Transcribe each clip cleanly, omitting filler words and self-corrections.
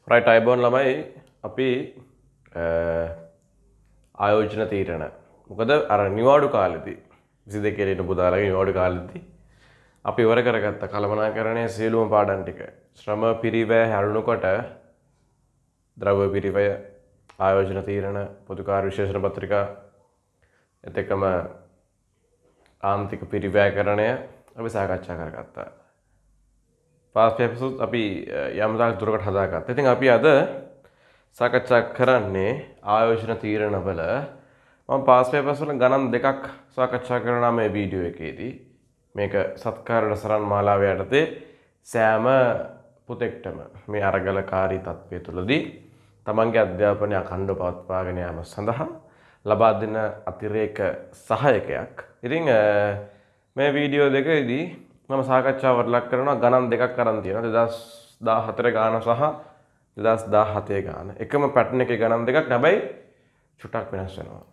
Right අයබෝන් ළමයි අපි ආයෝජන තීරණ මොකද අර නිවාඩු කාලෙදී 22 වෙනි පුදාලගේ නිවාඩු කාලෙදී අපි ඉවර කරගත්ත කළමනාකරණයේ සියලුම පාඩම් ටික ශ්‍රම පිරිවැය හැරුණුකොට ද්‍රව්‍ය පිරිවැය ආයෝජන තීරණ පොදු කාර්ය විශේෂණ පත්‍රිකා එතකම ආන්තික පිරිවැයකරණය අපි සාකච්ඡා කරගත්තා. පාස් පේපර්ස් අපි යම් තාක් දුරකට හදාගත්තා. ඉතින් අපි අද සාකච්ඡා කරන්නේ ආයෝජන තීරණවල මම පාස් පේපර්ස් වල ගණන් දෙකක් සාකච්ඡා කරනවා මේ වීඩියෝ එකේදී. මේක සත්කාර රසරන් මාලාව යටතේ සෑම පුතෙක්ටම මේ අරගලකාරී තත්ත්වය තුළදී තමන්ගේ අධ්‍යාපනය අඛණ්ඩව පවත්වාගෙන යාම සඳහා ලබා දෙන අතිරේක සහායකයක්. ඉතින් මේ වීඩියෝ දෙකේදී මම සාකච්ඡාවට ලක් කරනවා ගණන් දෙකක් අරන් තියෙනවා 2014 ගාන සහ 2017 ගාන. එකම පැටර්න් එකේ ගණන් දෙකක් හැබැයි චුට්ටක් වෙනස් වෙනවා.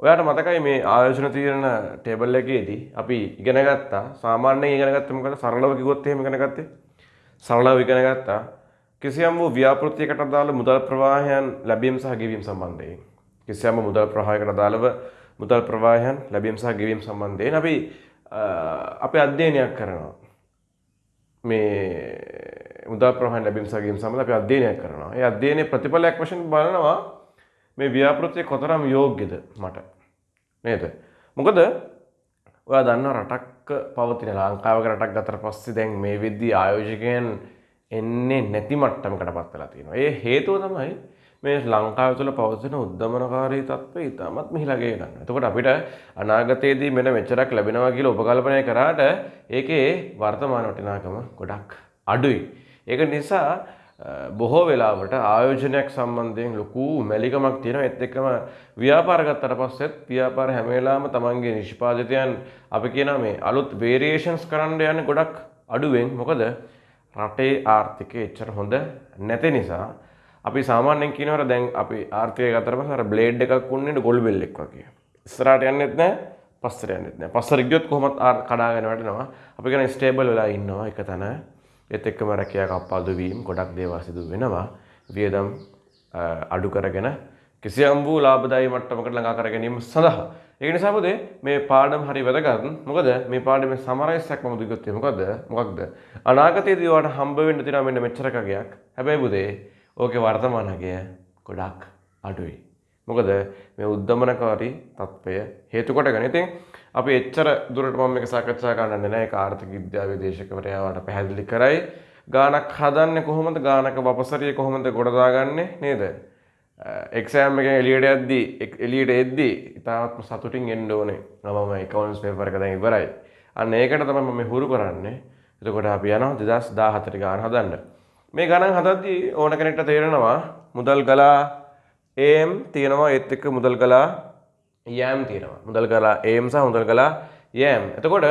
ඔයාලට මතකයි මේ ආයෝජන තීරණ ටේබල් එකේදී අපි ඉගෙන ගත්තා සාමාන්‍යයෙන් ඉගෙන ගත්තේ මොකද සරලව කිව්වොත් එහෙම ඉගෙන ගත්තේ. සරලව ඉගෙන ගත්තා කිසියම් වූ ව්‍යාපෘතියකට අදාළ මුදල් ප්‍රවාහයන් ලැබීම සහ ගෙවීම සම්බන්ධයෙන්. කිසියම් මුදල් ප්‍රවාහයකට අදාළව මුදල් ප්‍රවාහයන් ලැබීම සහ ගෙවීම සම්බන්ධයෙන් අපි අධ්‍යයනයක් කරනවා. මේ මුදල් ප්‍රවාහයන් ලැබීම සහ ගෙවීම සම්බන්ධව අපි අධ්‍යයනයක් කරනවා. ඒ අධ්‍යයනයේ ප්‍රතිඵලයක් වශයෙන් බලනවා මේ ව්‍යාපෘතිය කොතරම් යෝග්‍යද මට නේද? මොකද ඔයා දන්නවා රටක් පවතින ලංකාවක රටක් ගතට පස්සේ දැන් මේ වෙද්දී ආයෝජකයන් එන්නේ නැති මට්ටමකටපත් වෙලා තියෙනවා. ඒ හේතුව තමයි මේ ලංකාව තුළ පවතින උද්දමනකාරී තත්ත්වය ඉතාමත් මිහිලගේ ගන්න. එතකොට අපිට අනාගතයේදී මෙන්න මෙච්චරක් ලැබෙනවා කියලා උපකල්පනය කරාට ඒකේ වර්තමාන වටිනාකම ගොඩක් අඩුයි. ඒක නිසා බොහෝ වෙලාවට ආයෝජනයක් සම්බන්ධයෙන් ලොකු මැලිකමක් තියෙනවා. ඒත් එක්කම ව්‍යාපාර ගත්තට පස්සෙත් ව්‍යාපාර හැම වෙලාවෙම තමන්ගේ නිෂ්පාදිතයන් අපි කියනවා මේ අලුත් වේරියේෂන්ස් කරන්න යන්නේ ගොඩක් අඩුවෙන්. මොකද රටේ ආර්ථිකය එච්චර හොඳ නැති නිසා අපි සාමාන්‍යයෙන් කියනවර දැන් අපි ආර්ථිකය ගත්තට පස්සේ අර බ්ලේඩ් එකක් උන්නේ ගොල් බෙල් එකක් වගේ. ඉස්සරහට යන්නෙත් නැහැ, පස්සට යන්නෙත් නැහැ. පස්සට ගියොත් කොහොමත් කඩාගෙන වැටෙනවා. අපි කියන ස්ටේබල් වෙලා ඉන්නවා එක තැන. ඒත් එක්කම රැකියාවක් අප්පාදු වීම ගොඩක් දේවල් සිදු වෙනවා. වියදම් අඩු කරගෙන කිසියම් වූ ලාභදායී මට්ටමකට ළඟා කර ගැනීම සඳහා. ඒ නිසා පුතේ මේ පාඩම හරි වැදගත්. මොකද මේ පාඩමේ සමරයිස් එකක් මම දුගත්තේ මොකක්ද? අනාගතයේදී ඔයාලට හම්බ වෙන්න තියෙනවා මෙන්න මෙච්චර කගයක්. හැබැයි පුතේ ඕකේ වර්තමාන අගය ගොඩක් අඩුයි. මොකද මේ උද්දමනකාරී තත්ත්වය හේතු කොටගෙන. ඉතින් අපි එච්චර දුරට මම මේක සාකච්ඡා කරන්නේ නැහැ. ඒක ආර්ථික විද්‍යාවේ දේශකවරයාට පැහැදිලි කරයි. ගානක් හදන්නේ කොහොමද? ගානක වපසරිය කොහොමද ගොඩ දාගන්නේ නේද? එක්සෑම් එකෙන් එළියට එද්දී ඉතාමත් සතුටින් එන්න ඕනේ. මම ඇකවුන්ට්ස් පේපර් එක දැන් ඉවරයි. අන්න ඒකට තමයි මම හුරු කරන්නේ. එතකොට අපි යනවා 2014 ගාන හදන්න. මේ ගණන් හදද්දී ඕන කෙනෙක්ට තේරෙනවා මුදල් ගලා AM තියෙනවා ඒත් එක්ක මුදල් ගලා යෑම් තියෙනවා. මුදල් ගලා AM සහ මුදල් ගලා යෑම්. එතකොට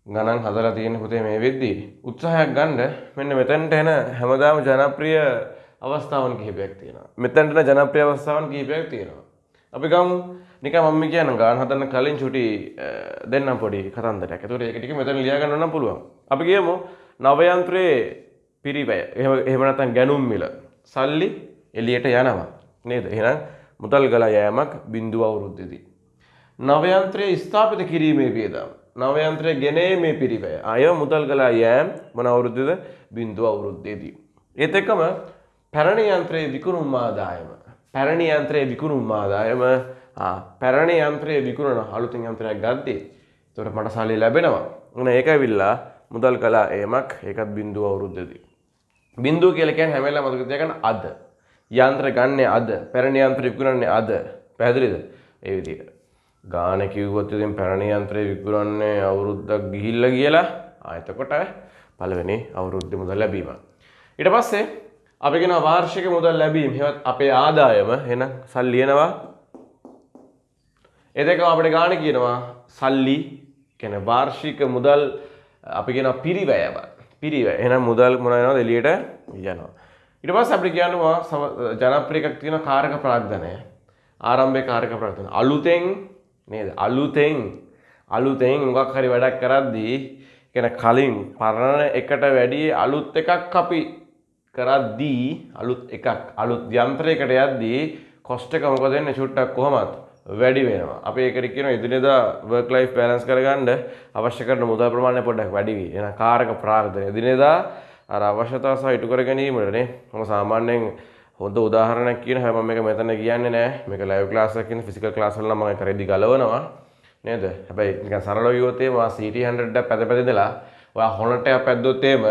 ගණන් හදලා තියෙන පුතේ මේ වෙද්දී උත්සාහයක් ගන්න මෙන්න මෙතනට එන හැමදාම ජනප්‍රිය අවස්ථාවන් කිහිපයක් තියෙනවා. මෙතනට එන ජනප්‍රිය අවස්ථාවන් කිහිපයක් තියෙනවා. අපි ගමු නිකන් මම කියන ගාන හදන්න කලින් චුටි දෙන්නම් පොඩි කතන්දරයක්. ඒතකොට ඒක ටික මෙතන ලියා ගන්න නම් පුළුවන්. අපි කියමු නව යන්ත්‍රයේ පිරිවැය එහෙම නැත්නම් ගැනුම් මිල සල්ලි එළියට යනවා නේද? එහෙනම් මුදල් ගලා යෑමක් බිඳුව අවුරුද්දේදී. නව යන්ත්‍රය ස්ථාපිත කිරීමේ වියදම්. නව යන්ත්‍රය ගෙනීමේ පිරිවැය. අය මුදල් ගලා යෑම මොන අවුරුද්දේද? බිඳුව අවුරුද්දේදී. ඒත් එක්කම පැරණි යන්ත්‍රයේ විකුණුම් ආදායම. පැරණි යන්ත්‍රයේ විකුණුම් ආදායම පැරණි යන්ත්‍රයේ විකුණන අලුතින් යන්ත්‍රයක් ගද්දී ඒතකොට මට සල්ලි ලැබෙනවා. මොන ඒක ඇවිල්ලා මුදල් ගලා යෑමක් ඒකත් බිඳුව අවුරුද්දේදී. බිඳුව කියලා කියන්නේ හැම වෙලාවෙම මතක තියාගන්න අද. යන්ත්‍ර ගන්නේ අද. පැරණි යන්ත්‍ර විකුණන්නේ අද. පැහැදිලිද? ඒ විදිහට. ගාන කිව්වොත් ඉතින් පැරණි යන්ත්‍රය විකුණන්නේ අවුරුද්දක් ගිහිල්ලා කියලා. එතකොට පළවෙනි අවුරුද්දේ මුදල් ලැබීම. ඊට පස්සේ අපි කියනවා වාර්ෂික මුදල් ලැබීම. එහෙවත් අපේ ආදායම එහෙනම් සල්ලි එනවා. ඒ දෙකම අපිට ගාන කියනවා සල්ලි කියන්නේ වාර්ෂික මුදල් අපි කියනවා පිරිවැයව. පිරිවැය. එහෙනම් මුදල් මොන වෙනවද එළියට යනවා. ඊට පස්සේ අපිට කියනවා ජනප්‍රිය එකක් තියෙන කාරක ප්‍රාග්ධනය. ආරම්භයේ කාරක ප්‍රාග්ධනය. අලුතෙන් නේද? අලුතෙන් මොකක් හරි වැඩක් කරද්දී කියන කලින් පරණ එකට වැඩි අලුත් එකක් අපි කරද්දී අලුත් යන්ත්‍රයකට යද්දී කොස්ට් එක මොකද වෙන්නේ චුට්ටක් කොහමද වැඩි වෙනවා. අපි ඒකට කියනවා එදිනෙදා work life balance කරගන්න අවශ්‍ය කරන මුදල් ප්‍රමාණය පොඩ්ඩක් වැඩි වෙයි. එහෙනම් කාරක ප්‍රාග්ධන එදිනෙදා අර අවශ්‍යතාව සහ ඉටු කර ගැනීමනේ මම සාමාන්‍යයෙන් හොඳ උදාහරණයක් කියන හැම මේක මෙතන කියන්නේ නෑ. මේක live class එකක් කියන physical class වල නම් මම කරේදී ගලවනවා නේද? හැබැයි නිකන් සරලව කිව්වොත් එහෙම CT100 එක පැද පැදලා ඔයා හොනට පැද්දොත් එහෙම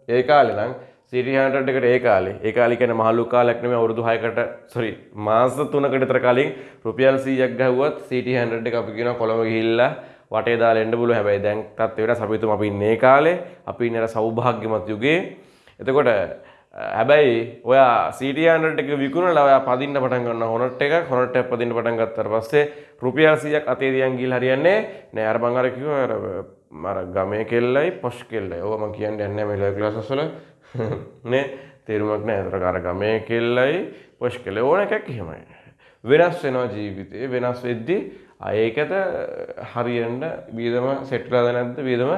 ඒ කාලේ නම් CT100 එකට ඒ කාලේ කියන්නේ මහලු කාලයක් නෙමෙයි අවුරුදු 6කට මාස 3කට විතර කලින් රුපියල් 100ක් ගහුවත් CT100 එක අපි කියනවා කොළඹ ගිහිල්ලා වටේ දාලා එන්න පුළුවන්. හැබැයි දැන් තත්ත්වය වෙනස්. අපි හිතමු අපි ඉන්නේ කාලේ අපි ඉන්නේ අර සෞභාග්‍යමත් යුගයේ. එතකොට හැබැයි ඔයා CT100 එක විකුණලා ඔයා පදින්න පටන් ගන්නවා හොනට් එකක් පදින්න පටන් ගත්තාට පස්සේ රුපියල් 100ක් අතේ තියන් ගිහලා හරියන්නේ නෑ. අර මං අර කිව්වා අර ගමේ කෙල්ලයි පොෂ් කෙල්ලයි. ඕවා මං කියන්නේ නැහැ මේ ලයිව් ක්ලාසස් වල නේ තේරුමක් නැහැ. ඒතර අර ගමේ කෙල්ලයි පොෂ් කෙල්ලයි ඕන එකක් එහෙමයි. වෙනස් වෙනවා ජීවිතේ. වෙනස් වෙද්දී ඒකද හරියන්න වියදම සෙට් වෙලාද නැද්ද? වියදම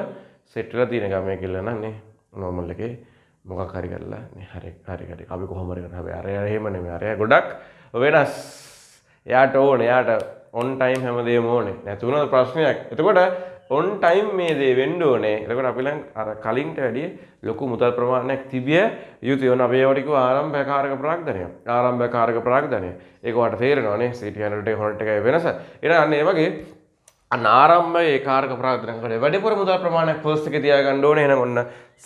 සෙට් වෙලා තියෙන ගමේ කෙල්ල නම් නේ නෝමල් එකේ මොකක් හරි කරලා නේ හරි අපි කොහොම හරි කරනවා. හැබැයි අර එහෙම නෙමෙයි. අර ගොඩක් වෙනස්. එයාට ඕනේ. එයාට on time හැමදේම ඕනේ. නැතුණා ප්‍රශ්නයක්. එතකොට on time මේ දේ වෙන්න ඕනේ. එතකොට අපි ළඟ අර කලින්ට වැඩිය ලොකු මුදල් ප්‍රමාණයක් තිබිය යුතුයි. ඔන්න අපි ඒවට කිව්ව ආරම්භකාරක ප්‍රාග්ධනය. ආරම්භකාරක ප්‍රාග්ධනය. ඒක වට තේරෙනවා නේ CT100 එක හොනට් එකයි වෙනස. එහෙනම් අන්න ඒ වගේ අන්න ආරම්භයේ කාරක ප්‍රාග්ධනය කරේ වැඩිපුර මුදල් ප්‍රමාණයක් ෆර්ස්ට් එකේ තියාගන්න ඕනේ. එහෙනම් ඔන්න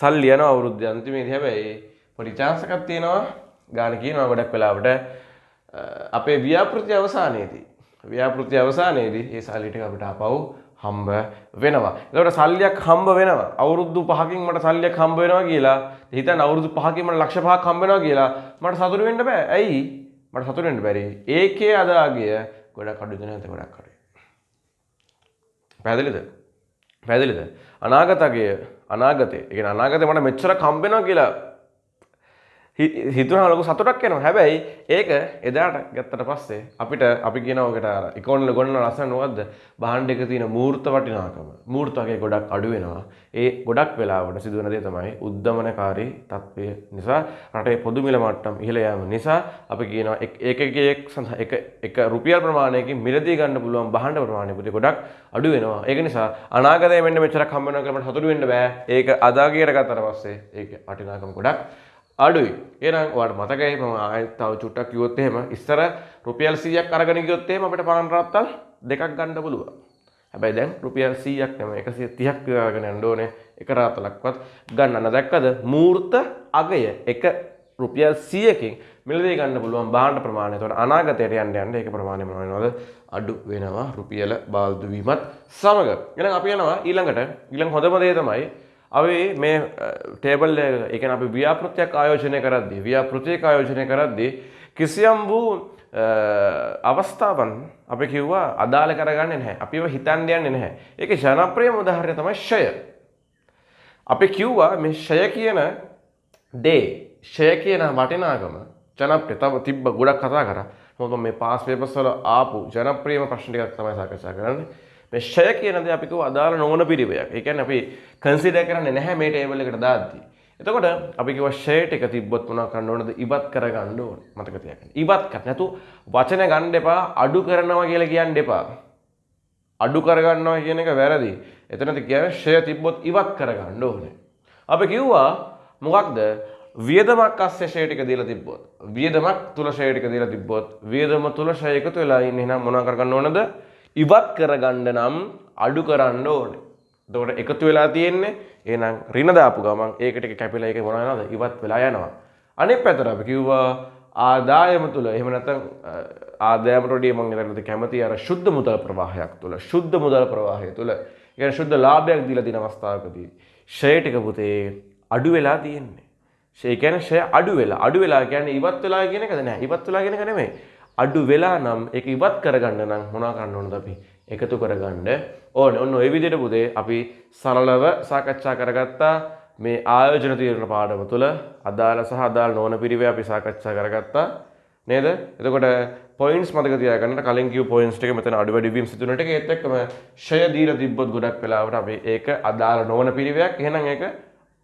සල්ලි යනවා අවුරුද්ද අන්තිමේදී. හැබැයි පොඩි chance එකක් තියෙනවා. ගාන කියනවා ගොඩක් වෙලාවට අපේ ව්‍යාපෘති අවසානයේදී ඒ සල්ලි ටික අපිට ආපහු හම්බ වෙනවා. එතකොට සල්ලියක් හම්බ වෙනවා. අවුරුදු 5කින් මට සල්ලියක් හම්බ වෙනවා කියලා. හිතන්න අවුරුදු 5කින් මට ලක්ෂ 5ක් හම්බ වෙනවා කියලා. මට සතුටු වෙන්න බෑ. ඇයි? මට සතුටු වෙන්න බැරි. ඒකේ අදාගිය ගොඩක් අඩුද නැද්ද? ගොඩක් අඩුයි. පැහැදිලිද? අනාගතයේ ඒ කියන්නේ අනාගතේ මට මෙච්චරක් හම්බ වෙනවා කියලා හිතුවම ලොකු සතුටක් එනවා. හැබැයි ඒක එදාට ගත්තට පස්සේ අපි කියනවා ඔකට අර ඉකොනොමි ගොන්න ලස්සන මොකද්ද? භාණ්ඩ එක තියෙන මූර්ත වටිනාකම. මූර්ත වගේ ගොඩක් අඩු වෙනවා. ඒ ගොඩක් වෙලාවට සිදුවන දේ තමයි උද්දමනකාරී තත්ත්වය නිසා රටේ පොදු මිල මට්ටම් ඉහළ යාම නිසා අපි කියනවා එක රුපියල් ප්‍රමාණයකින් මිලදී ගන්න පුළුවන් භාණ්ඩ ප්‍රමාණය පුතේ ගොඩක් අඩු වෙනවා. ඒක නිසා අනාගතයේ මෙන්න මෙච්චරක් හම්බ වෙනවා කියලා මට සතුටු වෙන්න බෑ. ඒක අදාගියට ගත්තට පස්සේ ඒක වටිනාකම ගොඩක් අඩුයි. එහෙනම් ඔයාලට මතකයි මම ආයෙත් තව චුට්ටක් කිව්වොත් එහෙම ඉස්සර රුපියල් 100ක් අරගෙන ගියොත් එහෙම අපිට පාන් රාත්තල් දෙකක් ගන්න පුළුවන්. හැබැයි දැන් රුපියල් 100ක් නෙමෙයි 130ක් විතර අරගෙන යන්න ඕනේ. එක රාත්තලක්වත් ගන්න නැ දැක්කද? මූර්ත අගය එක රුපියල් 100කින් මිලදී ගන්න පුළුවන් භාණ්ඩ ප්‍රමාණය. එතකොට අනාගතයට යන්න ඒක ප්‍රමාණය මොන වෙනවද? අඩු වෙනවා රුපියල බාල්දු වීමත් සමග. එහෙනම් අපි යනවා ඊළඟ හොඳම දේ තමයි අපි මේ ටේබල් එක ඒ කියන්නේ අපි ව්‍යාපෘතියක් ආයෝජනය කරද්දී කිසියම් වූ අවස්ථාවන් අපි කිව්වා අදාළ කරගන්නේ නැහැ. අපිව හිතන්න යන්නේ නැහැ. ඒකේ ජනප්‍රියම උදාහරණය තමයි ෂය. අපි කිව්වා මේ ෂය කියන වටිනාකම ජනප්‍රිය තව තිබ්බ ගොඩක් කතා කරා. මොකද මේ පාස් පේපර්ස් වල ආපු ජනප්‍රියම ප්‍රශ්න ටිකක් තමයි සාකච්ඡා කරන්නේ. මේ ෂය කියන දේ අපි කිව්ව අදාළ නොවන පිරිවයක්. ඒ කියන්නේ අපි කන්සිඩර් කරන්නේ නැහැ මේ ටේබල් එකට දාද්දී. එතකොට අපි කිව්වා ෂය ටික තිබ්බොත් මොනවා කරන්න ඕනද? ඉවත් කරගන්න ඕන. මතක තියාගන්න. ඉවත් කර නැතු වචන ගන්න එපා. අඩු කරනවා කියලා කියන්න එපා. අඩු කරගන්නවා කියන එක වැරදි. එතනද කියන්නේ ෂය තිබ්බොත් ඉවත් කරගන්න ඕනේ. අපි කිව්වා මොකක්ද? වියදමක් අස්සේ ෂය ටික දීලා තිබ්බොත්. වියදමක් තුල ෂය ටික දීලා තිබ්බොත්. වියදම තුල ෂය එකතු වෙලා ඉන්නේ. එහෙනම් මොනවා කරගන්න ඕනද? ඉවත් කරගන්න නම් අඩු කරන්න ඕනේ. එතකොට එකතු වෙලා තියෙන්නේ එහෙනම් ඍණ දාපු ගමන් ඒක ටික කැපිලා ඒක මොනවා වෙනවද? ඉවත් වෙලා යනවා. අනිත් පැත්තට අපි කිව්වා ආදායම තුල එහෙම නැත්නම් ආදායමට වඩා මම හිතන්නේ කැමති අර ශුද්ධ මුදල් ප්‍රවාහයක් තුල ඒ කියන්නේ ශුද්ධ ලාභයක් දීලා තියෙන අවස්ථාවකදී ෂය ටික පුතේ අඩු වෙලා තියෙන්නේ. ෂය කියන්නේ ෂය අඩු වෙලා කියන්නේ ඉවත් වෙලා කියන එකද නෑ. ඉවත් වෙලා කියන එක නෙමෙයි. අඩු වෙලා නම් ඒක ඉවත් කරගන්න නම් මොනවා කරන්න ඕනද අපි? එකතු කරගන්න ඕනේ. ඔන්න ඔය විදිහට පුතේ අපි සරලව සාකච්ඡා කරගත්තා මේ ආයෝජන තීරණ පාඩම තුළ අදාළ සහ අදාළ නොවන පිරිවේ අපි සාකච්ඡා කරගත්තා නේද? එතකොට පොයින්ට්ස් මතක තියාගන්න. කලින් කිව්ව පොයින්ට්ස් ටික මෙතන අඩු වැඩි වීම සිදු වෙන ටික ඒත් එක්කම ෂය දීලා තිබ්බොත් ගොඩක් වෙලාවට අපි ඒක අදාළ නොවන පිරිවයක්. එහෙනම් ඒක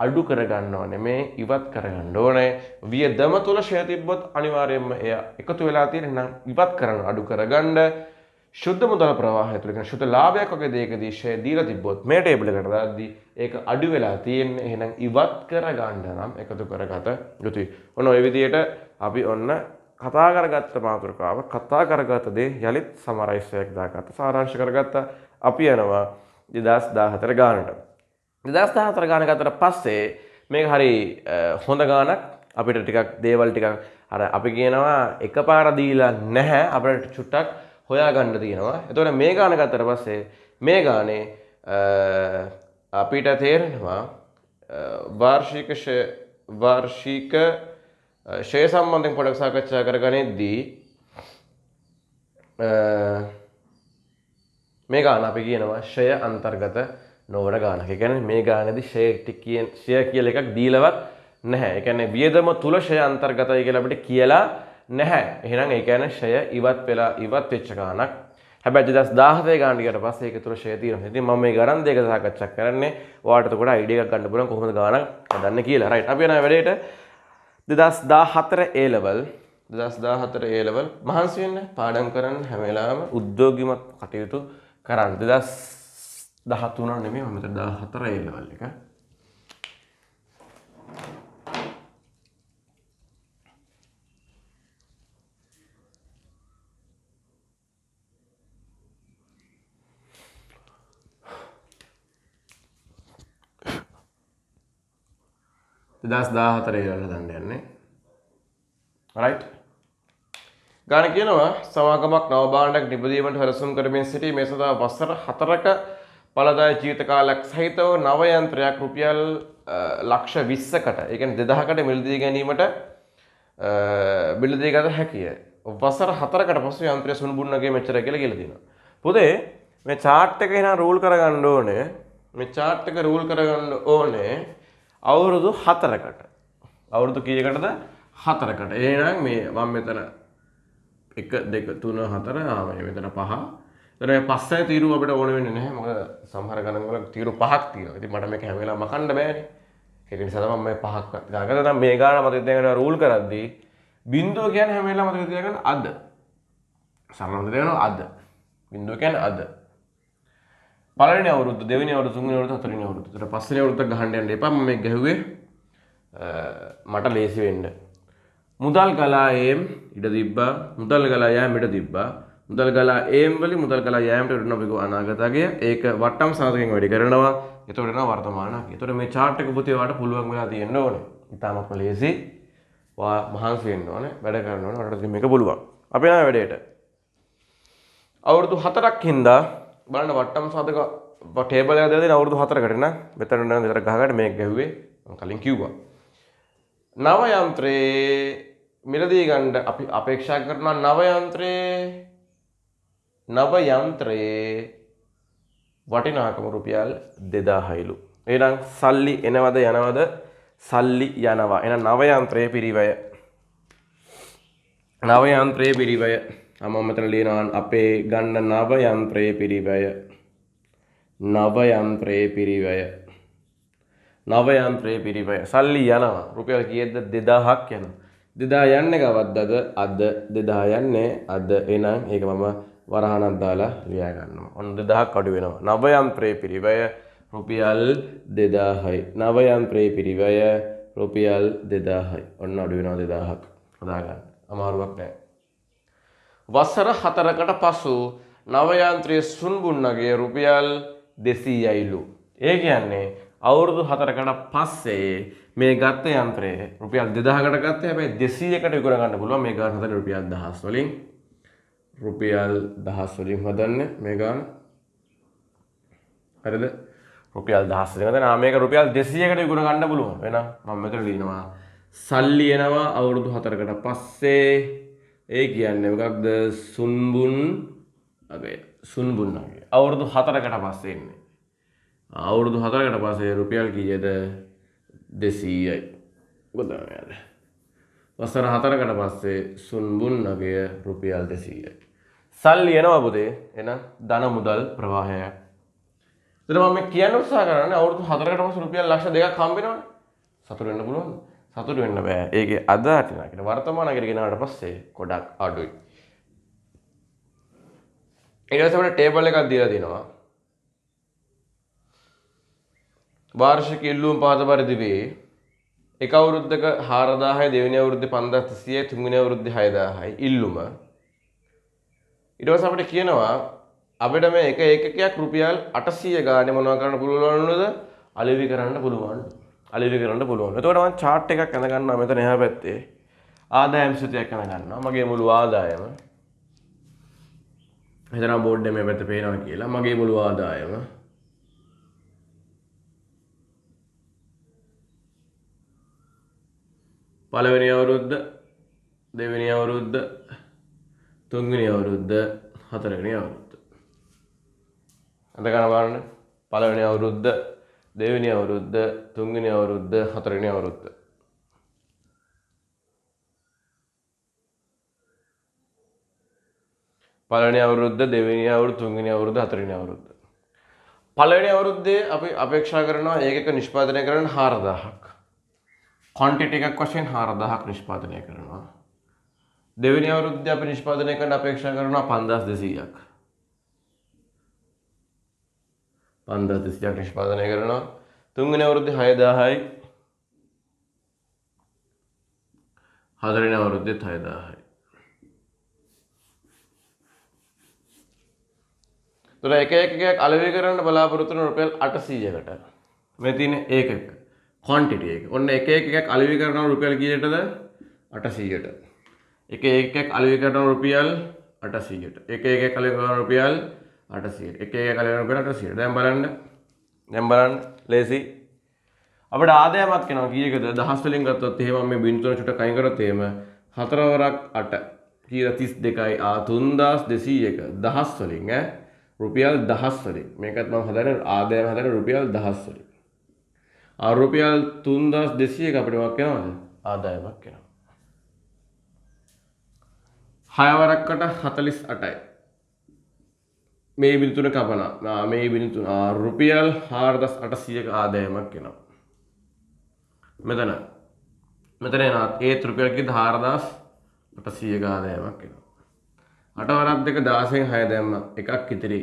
අඩු කරගන්න ඕනේ. මේ ඉවත් කරගන්න ඕනේ. වියදම තුල ෂෙයා තිබ්බොත් අනිවාර්යයෙන්ම එය එකතු වෙලා තියෙන නම් ඉවත් කරන්න අඩු කරගන්න. ශුද්ධ මුදල් ප්‍රවාහය තුල කියන ශුද්ධ ලාභයක් වගේ දෙයකදී ෂෙයා දීලා තිබ්බොත් මේ ටේබල් එකට දාද්දී ඒක අඩු වෙලා තියෙන්නේ. එහෙනම් ඉවත් කරගන්න නම් එකතු කරගත යුතුයි. ඔන්න ඔය විදිහට අපි ඔන්න කතා කරගත්ත මාතෘකාව කතා කරගත දේ යලිත් සමරයිස් එකක් දාගත්ත සාරාංශ කරගත්ත. අපි යනවා 2014 ගානට. 2014 ගාන ගත්තට පස්සේ මේක හරි හොඳ ගානක්. අපිට ටිකක් දේවල් ටිකක් අර අපි කියනවා එකපාර දීලා නැහැ අපිට චුට්ටක් හොයාගන්න තියෙනවා. එතකොට මේ ගාන ගත්තට පස්සේ මේ ගානේ අපිට තේරෙනවා වාර්ෂික ෂෙයා සම්බන්ධයෙන් පොඩක් සාකච්ඡා කරගනිද්දී මේ ගාන අපි කියනවා ෂෙයා අන්තර්ගත නොවන ගානක්. ඒ කියන්නේ මේ ගානේදී ෂෙයා කියලා එකක් දීලවත් නැහැ. ඒ කියන්නේ වියදම තුල ෂෙයා අන්තර්ගතයි කියලා අපිට කියලා නැහැ. එහෙනම් ඒ කියන්නේ ෂෙයා ඉවත් වෙච්ච ගානක්. හැබැයි 2017 ගානට ගියට පස්සේ ඒක තුල ෂෙයා තියෙනවා. ඉතින් මම මේ ගණන් දෙක සාකච්ඡා කරන්නේ ඔයාලට එතකොට අයිඩියා එකක් ගන්න පුළුවන් කොහොමද ගානක් හදන්නේ කියලා. රයිට්. අපි යනවා වැඩේට 2014 A level මහන්සි වෙන්න පාඩම් කරන්න හැම වෙලාවෙම උද්‍යෝගිමත් කටයුතු කරන්න. 2013 නෙමෙයි මම 14 A level එක. දස් 14 ඉරලා දන්න යන්නේ. රයිට්. ගාන කියනවා සමාගමක් නව භාණ්ඩයක් නිපදවීමට හරසුම් කරමින් සිටි මේ සඳහා වසර 4ක ඵලදායී ජීවිත කාලයක් සහිතව නව යන්ත්‍රයක් රුපියල් ලක්ෂ 20කට ඒ කියන්නේ 2000කට මිලදී ගැනීමට මිලදී ගත හැකිය. වසර 4කට පසු යන්ත්‍රය සුණුබුන්නගේ මෙච්චර කියලා තියෙනවා. පොතේ මේ chart එක එහෙනම් රූල් කරගන්න ඕනේ. මේ chart එක රූල් කරගන්න ඕනේ අවුරුදු 4කට. අවුරුදු කීයකටද? 4කට. එහෙනම් මේ මම මෙතන 1 2 3 4 මේ මෙතන 5. එතන මේ පස්සේ තීරු අපිට ඕන වෙන්නේ නැහැ. මොකද සමහර ගණන් වල තීරු 5ක් තියෙනවා. ඉතින් මට මේක හැම වෙලාවෙම මකන්න බෑනේ. ඒක නිසා තමයි මම මේ 5ක් ගාගත්තා. නම් මේ ගාන මත තියාගෙන රූල් කරද්දී බිංදුව කියන්නේ හැම වෙලාවෙම මතක තියාගන්න අද. සරලව තියාගන්න අද. බිංදුව කියන්නේ අද. පළවෙනි අවුරුද්ද, දෙවෙනි අවුරුද්ද, තුන්වෙනි අවුරුද්ද, හතරවෙනි අවුරුද්ද. ඊට පස්වෙනි අවුරුද්ද ගහන්න යන්න එපා. මම මේ ගැහුවේ මට ලේසි වෙන්න. මුදල් ගලා ඒම් ඉඩ තිබ්බා. මුදල් ගලා යෑම ඉඩ තිබ්බා. මුදල් ගලා ඒම් වලින් මුදල් ගලා යෑමට ඉඩ නොබිගෝ අනාගතය. ඒක වට්ටම් සාධකයෙන් වැඩි කරනවා. එතකොට එනවා වර්තමානක්. එතකොට මේ chart එක පුතේ ඔයාලට පුළුවන් වෙලා තියෙන්න ඕනේ. ඉතාමත්ම ලේසි. ඔයා මහන්සි වෙන්න ඕනේ. වැඩ කරන්න ඕනේ. ඔයාලට මේක පුළුවන්. අපි යනවා වැඩේට. අවුරුදු 4ක් හින්දා බලන්න වට්ටම් සාධක ටේබල් එක දාලා දෙන අවුරුදු 4කට න මෙතන නම් විතර ගහගන්න මේක ගැහුවේ මම කලින් කිව්වා. නව යන්ත්‍රයේ මිලදී ගන්න අපි අපේක්ෂා කරනවා නව යන්ත්‍රයේ වටිනාකම රුපියල් 2000යිලු. එහෙනම් සල්ලි එනවද යනවද? සල්ලි යනවා. එහෙනම් නව යන්ත්‍රයේ පිරිවැය. නව යන්ත්‍රයේ පිරිවැය. මම මෙතන ලියනවා අපේ ගන්න නව යන්ත්‍රයේ පිරිවැය. නව යන්ත්‍රයේ පිරිවැය. නව යන්ත්‍රයේ පිරිවැය. සල්ලි යනවා. රුපියල් කීයද? 2000ක් යනවා. 2000 යන්නේ කවද්දද? අද 2000 යන්නේ අද. එහෙනම් ඒක මම වරහණක් දාලා ලියා ගන්නවා. ඔන්න 2000ක් අඩු වෙනවා. නව යන්ත්‍රයේ පිරිවැය රුපියල් 2000යි. නව යන්ත්‍රයේ පිරිවැය රුපියල් 2000යි. ඔන්න අඩු වෙනවා 2000ක්. හදා ගන්න. අමාරුවක් නෑ. වසර 4කට පසු නව යන්ත්‍රයේ සුන්බුන්නගේ රුපියල් 200යිලු. ඒ කියන්නේ අවුරුදු 4කට පස්සේ මේ ගත්ත යන්ත්‍රය රුපියල් 2000කට ගත්තේ. හැබැයි 200කට විකුණ ගන්න පුළුවන්. මේ ගාන හදන්නේ රුපියල් 1000 වලින්. රුපියල් 1000 වලින් හදන්නේ මේ ගාන. හරිද? රුපියල් 1000 වලින් හදන මේක රුපියල් 200කට විකුණ ගන්න පුළුවන්. එහෙනම් මම මෙතන ලියනවා සල්ලි එනවා අවුරුදු 4කට පස්සේ. ඒ කියන්නේ මොකක්ද? සුන්බුන් අගේ අවුරුදු 4කට පස්සේ එන්නේ. අවුරුදු 4කට පස්සේ රුපියල් කීයද? 200යි. මොකද නේද? වසර 4කට පස්සේ සුන්බුන් අගය රුපියල් 200යි. සල්ලි එනවා පුතේ. එහෙනම් ධන මුදල් ප්‍රවාහය. එතන මම කියන්න උත්සාහ කරන්නේ අවුරුදු 4කට පස්සේ රුපියල් ලක්ෂ 2ක් හම්බ වෙනවනේ. සතුට වෙන්න පුළුවන්. සතුට වෙන්න බෑ. ඒකේ අද හිටිනා කියන වර්තමානකට ගෙනාවට පස්සේ ගොඩක් අඩුයි. ඊට පස්සේ අපිට ටේබල් එකක් දීලා තියෙනවා. වාර්ෂික ඉල්ලුම් පාද පරිදි වේ. එක අවුරුද්දක 4000යි, දෙවෙනි අවුරුද්දේ 5300යි, තුන්වෙනි අවුරුද්දේ 6000යි ඉල්ලුම. ඊට පස්සේ අපිට කියනවා අපිට මේ එක ඒකකයක් රුපියල් 800 ගානේ මොනවා කරන්න පුළුවන්ද? අලෙවි කරන්න පුළුවන්. අලෙවි කරන්න පුළුවන්. එතකොට මම chart එකක් අඳ ගන්නවා මෙතන එහා පැත්තේ. ආදායම් සූත්‍රයක් අඳ ගන්නවා. මගේ මුළු ආදායම. මෙතන බෝඩ් එකේ මේ පැත්තේ පේනවා කියලා. මගේ මුළු ආදායම. පළවෙනි අවුරුද්ද, දෙවෙනි අවුරුද්ද, තුන්වෙනි අවුරුද්ද, හතරවෙනි අවුරුද්ද. අද ගන්න බලන්න. පළවෙනි අවුරුද්ද, දෙවෙනි අවුරුද්ද, තුන්වෙනි අවුරුද්ද, හතරවෙනි අවුරුද්ද. පළවෙනි අවුරුද්ද, දෙවෙනි අවුරුද්ද, තුන්වෙනි අවුරුද්ද, හතරවෙනි අවුරුද්ද. පළවෙනි අවුරුද්දේ අපි අපේක්ෂා කරනවා ඒකක නිෂ්පාදනය කරන්න 4000ක්. ක්වොන්ටිටි එකක් වශයෙන් 4000ක් නිෂ්පාදනය කරනවා. දෙවෙනි අවුරුද්දේ අපි නිෂ්පාදනය කරන්න අපේක්ෂා කරනවා 5200ක්. 5200ක් නිෂ්පාදනය කරනවා. තුන්වෙනි අවුරුද්දේ 6000යි. හතරවෙනි අවුරුද්දේ 6000යි. තොර එක එකකයක් අලෙවි කරන්න බලාපොරොත්තු වෙන රුපියල් 800කට. මේ තියෙන ඒකක ක්වොන්ටිටි එක. ඔන්න එක එකකයක් අලෙවි කරනවා රුපියල් කීයටද? 800ට. එක එකකයක් අලෙවි කරනවා රුපියල් 800ට. එක එකකයක් අලෙවි කරනවා රුපියල් 800ට. එක එකකයක් අලෙවි කරනවා රුපියල් 800ට. දැන් බලන්න ලේසි. අපිට ආදායමක් එනවා කීයකද? දහස් වලින් ගත්තොත් එහෙම මේ බින්දුවන චුට්ටක් අයින් කරොත් එහෙම 4 වරක් 8 කීයද 32යි 3200ක දහස් වලින් රුපියල් දහස් වලින්. මේකත් මම හදන්නේ ආදායම හදන්නේ රුපියල් දහස් වලින්. රුපියල් 3200ක අපිට මොකක් වෙනවද? ආදායමක් වෙනවා. 6 වරකට 48යි. මේ බිඳුන කපනවා. මේ බිඳුන රුපියල් 4800ක ආදායමක් වෙනවා. මෙතන එනවා ඒත් රුපියල් කීයද 4800ක ආදායමක් වෙනවා. 8 වරක් දෙක 16න් 6 දැම්ම එකක් ඉතිරි.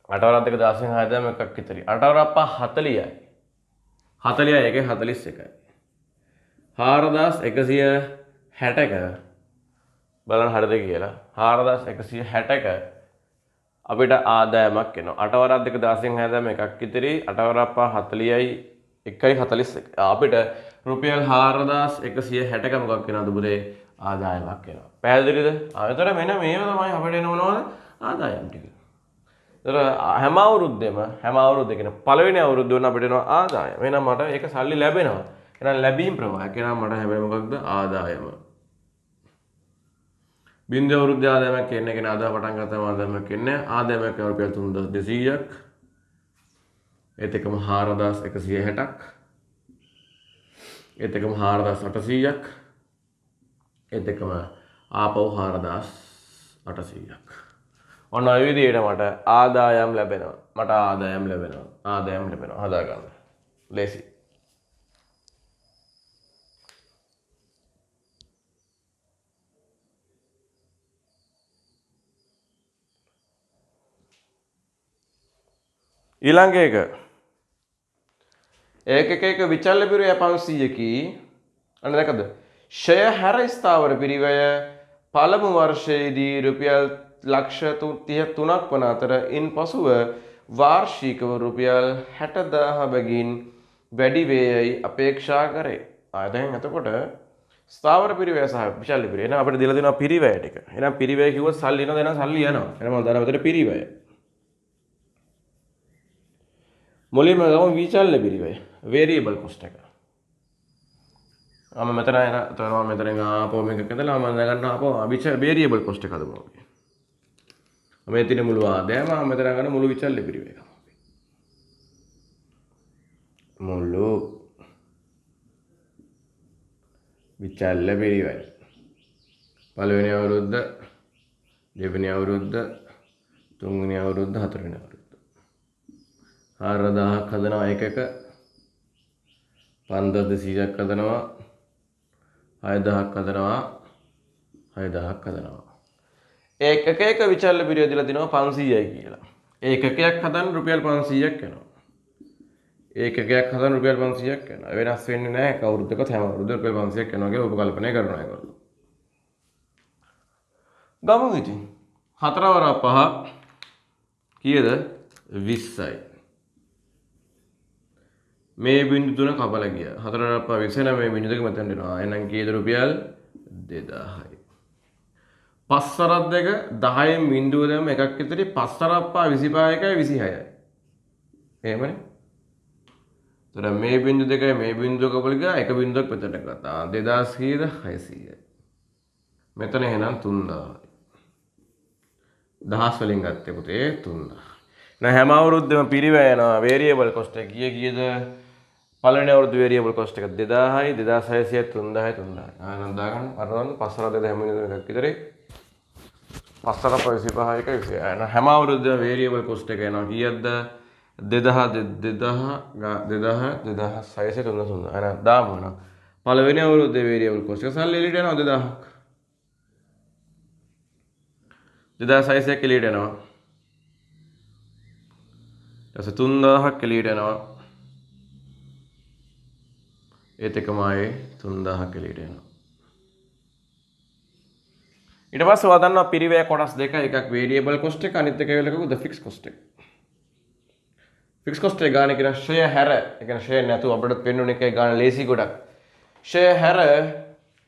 8 වරක් දෙක 16න් 6 දැම්ම එකක් ඉතිරි. 8 වරක් 40යි. 40යි එකේ 41යි. 4160ක බලන්න හරිද කියලා. 4160ක අපිට ආදායමක් එනවා. 8 වරක් දෙක 16න් 6 දැම්ම එකක් ඉතිරි. 8 වරක් 40යි 1.41 අපිට රුපියල් 4160ක මොකක් වෙනවද පුතේ? ආදායමක් එනවා. පැහැදිලිද? ආයතන මෙන්න මේව තමයි අපිට එන මොනවද? ආදායම් ටික. ඒතර හැම අවුරුද්දකම පළවෙනි අවුරුද්ද වුණ අපිට එනවා ආදායම. එහෙනම් මට ඒක සල්ලි ලැබෙනවා. එහෙනම් ලැබීම් ප්‍රවාහයක්. එහෙනම් මට හැබැයි මොකක්ද? ආදායම. බින්දු අවුරුද්දේ ආදායමක් එන්නේ කියන අද පටන් ගත්තම ආදායමක් එන්නේ. ආදායමක් රුපියල් 3200ක්. ඒත් එකම 4160ක්. ඒත් එකම 4800ක්. ඒත් එකම ආපහු 4800ක්. ඔන්න ඔය විදිහට මට ආදායම් ලැබෙනවා. ආදායම් ලැබෙනවා. හදා ගන්න. ලේසි. ඊළඟ එක විචල්්‍ය පිරිවැය 500කි. අන්න දැකද? ෂය හැර ස්ථාවර පිරිවැය පළමු වර්ෂයේදී රුපියල් ලක්ෂ 33ක් වන අතර ඉන් පසුව වාර්ෂිකව රුපියල් 60000 බැගින් වැඩි වේයයි අපේක්ෂා කරේ. දැන් එතකොට ස්ථාවර පිරිවැය සහ විචල්්‍ය පිරිවැය. එහෙනම් අපිට දීලා දෙනවා පිරිවැය ටික. එහෙනම් පිරිවැය කිව්වොත් සල්ලි එනවා දැන් සල්ලි යනවා. එහෙනම් මම දානවා මෙතන පිරිවැය. මුලින්ම ගමු විචල්්‍ය පිරිවැය. variable cost එක. මෙතන එනවා මෙතන ආපහු මේක ඉඳලා මම ගන්න ආපහු variable cost එක හදමු අපි. මේ තියෙන මුළු ආදායම මෙතන ගන්න මුළු විචල්්‍ය පිරිවැය. මුළු විචල්්‍ය පිරිවැය. පළවෙනි අවුරුද්ද, දෙවෙනි අවුරුද්ද, තුන්වෙනි අවුරුද්ද, හතරවෙනි අවුරුද්ද. 4000ක් හදනවා එකක. 5200ක් හදනවා 6000ක් හදනවා 6000ක් හදනවා. ඒකක විචල්්‍ය පිරිය දීලා තිනවා 500යි කියලා. ඒකකයක් හදන්න රුපියල් 500ක් යනවා. ඒකකයක් හදන්න රුපියල් 500ක් යනවා. වෙනස් වෙන්නේ නැහැ කවුරුද්දකත් හැම අවුරුද්දකම රුපියල් 500ක් යනවා කියලා උපකල්පනය කරනවා ඒගොල්ලෝ. ගමු ඉතින් 4 වර 5 කීයද 20යි. මේ බිංදු තුන කපලා ගියා. 4 වර 5 20 මේ බිංදු දෙක මෙතන එනවා. එහෙනම් කීයද රුපියල් 2000යි. 5 වරක් දෙක 10න් බිංදුව දෙම එකක් විතරයි 5 වරක් 5 25යි 26යි. එහෙමනේ. තොර මේ බිංදු දෙකයි මේ බිංදුව කපලා ගියා එක බිංදුවක් මෙතනට ගත්තා. 2000 කීයද 600යි. මෙතන එහෙනම් 3000යි. දහස් වලින් ගත්තේ පුතේ 3000. දැන් හැම අවුරුද්දෙම පිරිවැය යනවා වේරියබල් කොස්ට් එක කීයද? පළවෙනි අවුරුද්ද වේරියබල් කොස්ට් එක 2000යි 2600යි 3000යි 3000යි. ආනන්ද දාගන්න අරවන්න 5 වරක් දෙක හැම වෙලේම එකක් විතරයි. 5 වරක් 25යි 20යි. හැම අවුරුද්දෙම වේරියබල් කොස්ට් එක එනවා කීයද? 2600 3000. ආනන්ද දාමු නා. පළවෙනි අවුරුද්දේ වේරියබල් කොස්ට් එක සල්ලි එළියට යනවා 2000ක්. 2600ක් එළියට යනවා. ඊට 3000ක් එළියට යනවා. ඒත් එකම ආයේ 3000ක් එළියට යනවා. ඊට පස්සේ වදන්නවා පිරිවැය කොටස් දෙක එකක් වේරියබල් කොස්ට් එක අනිත් එක වෙලකකුද ෆික්ස් කොස්ට් එක. ෆික්ස් කොස්ට් එක ගන්න කියන ෂෙයා හැර ඒ කියන්නේ ෂෙයා නැතුව අපිට පෙන්වන එකයි ගන්න ලේසි ගොඩක්. ෂෙයා හැර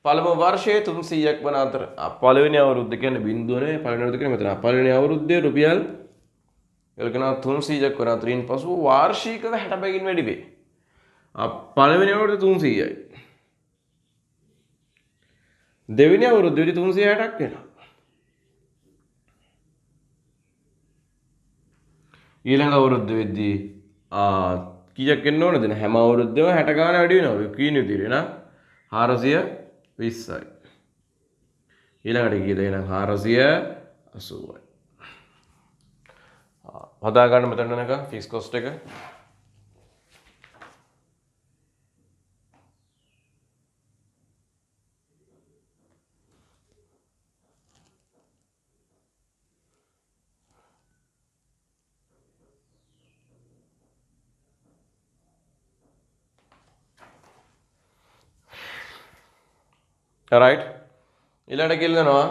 පළමු වර්ෂයේ 300ක් වන අතර පළවෙනි අවුරුද්ද කියන්නේ බිංදුව නේ පළවෙනි අවුරුද්ද කියන්නේ මෙතන පළවෙනි අවුරුද්දේ රුපියල් එල්කන 300ක් වන අතරින් පසු වාර්ෂිකව 60 බැගින් වැඩි වේ. පළවෙනි අවුරුද්දේ 300යි. දෙවෙනි අවුරුද්දේදී 360ක් වෙනවා. ඊළඟ අවුරුද්දේදී කීයක් එන්න ඕනද? හැම අවුරුද්දෙම 60 ගාන වැඩි වෙනවා. කීන විදිහට නා 420යි. ඊළඟට කීයද එහෙනම් 480යි. හදා ගන්න මෙතන එක ෆික්ස් කොස්ට් එක. right ඊළඟට කියලා දෙනවා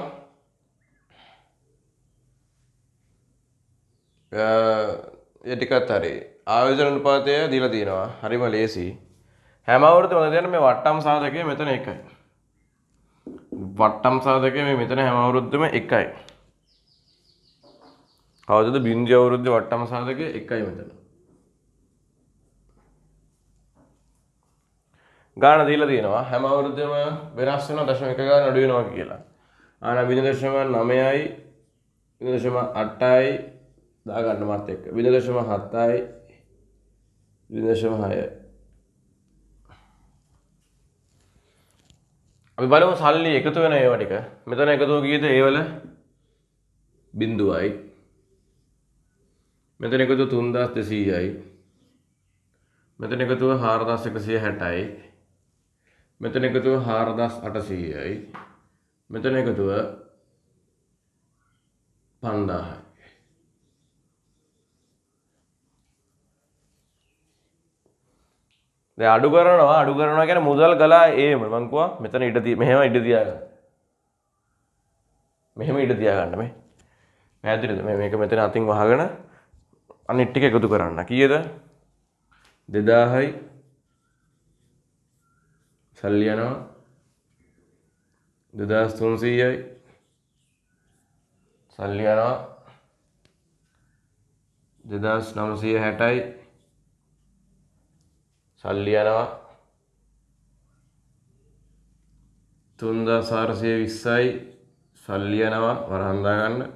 ඒ ටිකත් හරි ආයෝජන අනුපාතය දීලා තියෙනවා හරිම ලේසි හැම අවුරුද්දම මම කියන්නේ මේ වට්ටම් සාධකය මෙතන එකයි වට්ටම් සාධකය මේ මෙතන හැම අවුරුද්දම එකයි කවදද බිංදු අවුරුද්දේ වට්ටම් සාධකය එකයි මෙතන ගාන දීලා තියෙනවා හැම අවුරුද්දෙම වෙනස් වෙනවා 0.1 ගාන අඩු වෙනවා කියලා. ආන 0.9යි 0.8යි දා ගන්න මාත් එක්ක 0.7යි 0.6යි. අපි බලමු සල්ලි එකතු වෙන ඒවා ටික. මෙතන එකතු කීයද ඒ වල බිංදුවයි. මෙතන එකතු 3200යි. මෙතන එකතුව 4160යි. මෙතන එකතුව 4800යි. මෙතන එකතුව 5000යි. දැන් අඩු කරනවා කියන්නේ මුදල් ගලා ඒම මං කිව්වා මෙතන මෙහෙම ඉඩ තියාගන්න. මෙහෙම ඉඩ තියාගන්න මේ. පැහැදිලිද? මේක මෙතන අතින් වහගෙන අනිත් ටික එකතු කරන්න. කීයද? 2000යි සල්ලි යනවා 2300යි සල්ලි යනවා 2960යි සල්ලි යනවා 3420යි සල්ලි යනවා වරහන් දාගන්න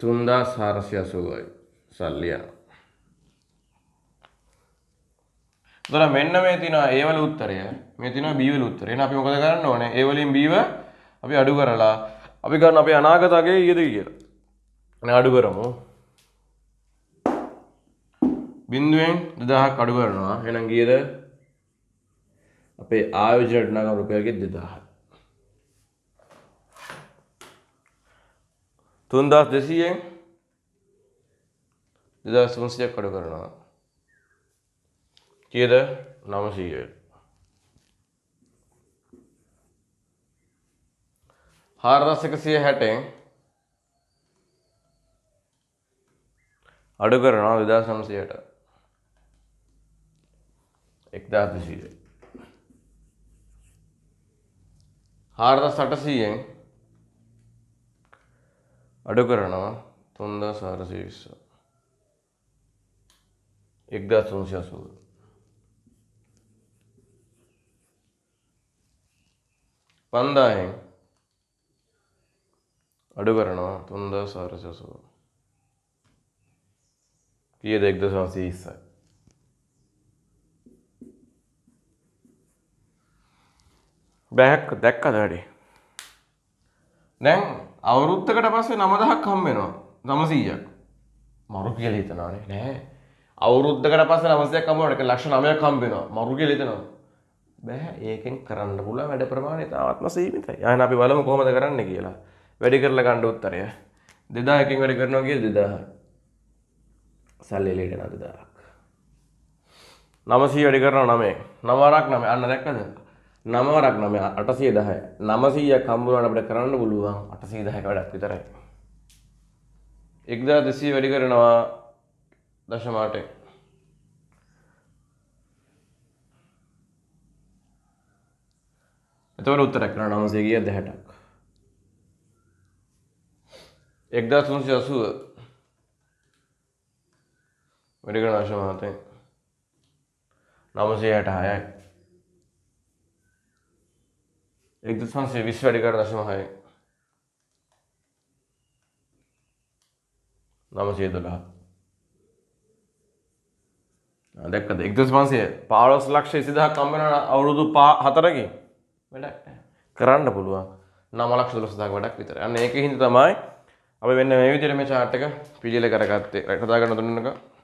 3480යි සල්ලි යනවා. එතන මෙන්න මේ තියෙනවා A වල උත්තරය. මේ තියෙනවා B වල උත්තරය. එහෙනම් අපි මොකද කරන්න ඕනේ? A වලින් B ව අපි අඩු කරලා අපි ගන්න අපේ අනාගත අගේ ඊයද කියලා. එහෙනම් අඩු කරමු. බිඳුවෙන් 2000ක් අඩු කරනවා. එහෙනම් ගියද අපේ ආයෝජන වටිනාකම රුපියල්ගේ 2000. 3200න් 2300ක් අඩු කරනවා. කීයද? 900. 4160න් අඩු කරනවා 2900ට. 1200. 4800න් අඩු කරනවා 3420. 1380. 5000න් අඩු කරනවා 3480. කීයද? 1220යි. බෑක් දැක්කද වැඩි? දැන් අවුරුද්දකට පස්සේ 9000ක් හම්බ වෙනවා. 900ක්. මරු කියලා හිතනවානේ. නෑ. අවුරුද්දකට පස්සේ 900ක් හම්බ වෙනවා. ඒක ලක්ෂ 9ක් හම්බ වෙනවා. මරු කියලා හිතනවා. බෑ. ඒකෙන් කරන්න පුළුවන් වැඩ ප්‍රමාණය තාමත්ම සීමිතයි. අයන අපි බලමු කොහොමද කරන්නේ කියලා. වැඩි කරලා ගන්න උත්තරය 2000කින් වැඩි කරනවා කියලා 2000. සල්ලි එළියට යනවා 2000ක්. 900 වැඩි කරනවා 9. 9 වරක් 9. අන්න දැක්කද? 9 වරක් 9 810. 900ක් හම්බ වුණාට අපිට කරන්න පුළුවන් 810ක වැඩක් විතරයි. 1200 වැඩි කරනවා 0.8. එතකොට උත්තරයක් කරනවා 900 ගියද 60ක්. 1380 වැඩි කරනවා 0.7. 966යි. 1520 වැඩි කරනවා 0.6. 912. දැක්කද? 1500 15 ලක්ෂ 20000ක් හම්බ වෙනවා අවුරුදු 4කින්. වැඩක් නැහැ. කරන්න පුළුවන් 9 ලක්ෂ 12000ක් වැඩක් විතරයි. අන්න ඒකේ හින්දා තමයි අපි මෙන්න මේ විදිහට මේ chart එක පිළියෙල කරගත්තේ. හදා ගන්න දුන්නක.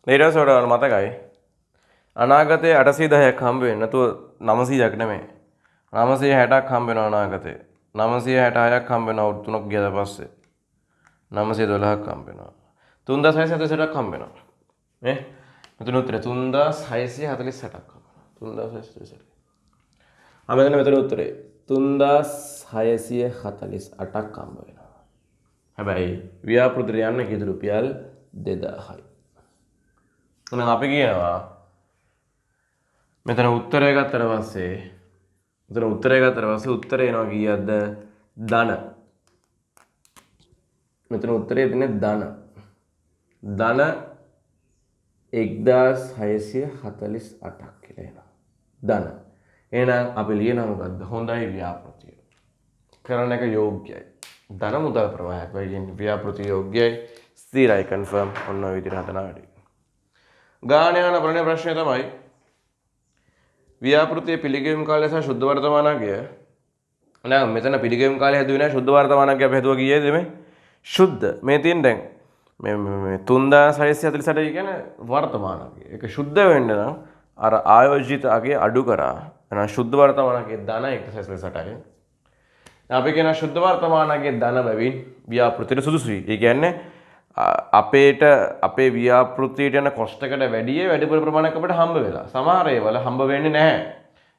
ඊට පස්සේ ඔයාලට මතකයි අනාගතයේ 810ක් හම්බ වෙන්නේ නැතුව 900ක් නෙමෙයි 960ක් හම්බ වෙනවා අනාගතේ 966ක් හම්බ වෙනවා අවුරුදු 3ක් ගියාට පස්සේ 912ක් හම්බ වෙනවා 3647ක් හම්බ වෙනවා නේ මෙතන උත්තරේ 3648ක් හම්බ වෙනවා 3648 මෙතන උත්තරේ 3648ක් හම්බ වෙනවා හැබැයි ව්‍යාපෘතියට යන්න කීයද රුපියල් 2000යි එහෙනම් අපි කියනවා මෙතන උත්තරය ගත්තට පස්සේ උත්තරය එනවා කීයක්ද ධන මෙතන උත්තරේ තියෙන්නේ ධන 1648ක් කියලා එනවා ධන එහෙනම් අපි ලියනවා මොකද්ද හොඳයි ව්‍යාපෘතිය කරන එක යෝග්‍යයි ධන මුදල් ප්‍රවාහයක් වෙයි කියන්නේ ව්‍යාපෘතිය යෝග්‍යයි ස්ථිරයි කන්ෆර්ම් ඔන්න ඔය විදිහට හදනවා වැඩි ගාන යන ප්‍රශ්නය තමයි ව්‍යාපෘතිය පිළිගැවීම් කාලය සහ ශුද්ධ වර්තමානගය නෑ මෙතන පිළිගැවීම් කාලය හැදුවේ නෑ ශුද්ධ වර්තමානගය අපි හැදුවා කීයද මේ ශුද්ධ මේ තියෙන දැන් මේ 3648 කියන්නේ වර්තමානගය ඒක ශුද්ධ වෙන්න නම් අර ආයෝජිත අගේ අඩු කරා එහෙනම් ශුද්ධ වර්තමානගයේ ධන 168යි අපි කියන ශුද්ධ වර්තමානගයේ ධන බැවින් ව්‍යාපෘතියට සුදුසුයි ඒ කියන්නේ අපේට අපේ ව්‍යාපෘතියට යන කොස්ට් එකට වැඩිය වැඩිපුර ප්‍රමාණයක් අපිට හම්බ වෙලා. සමහර ඒවල හම්බ වෙන්නේ නැහැ.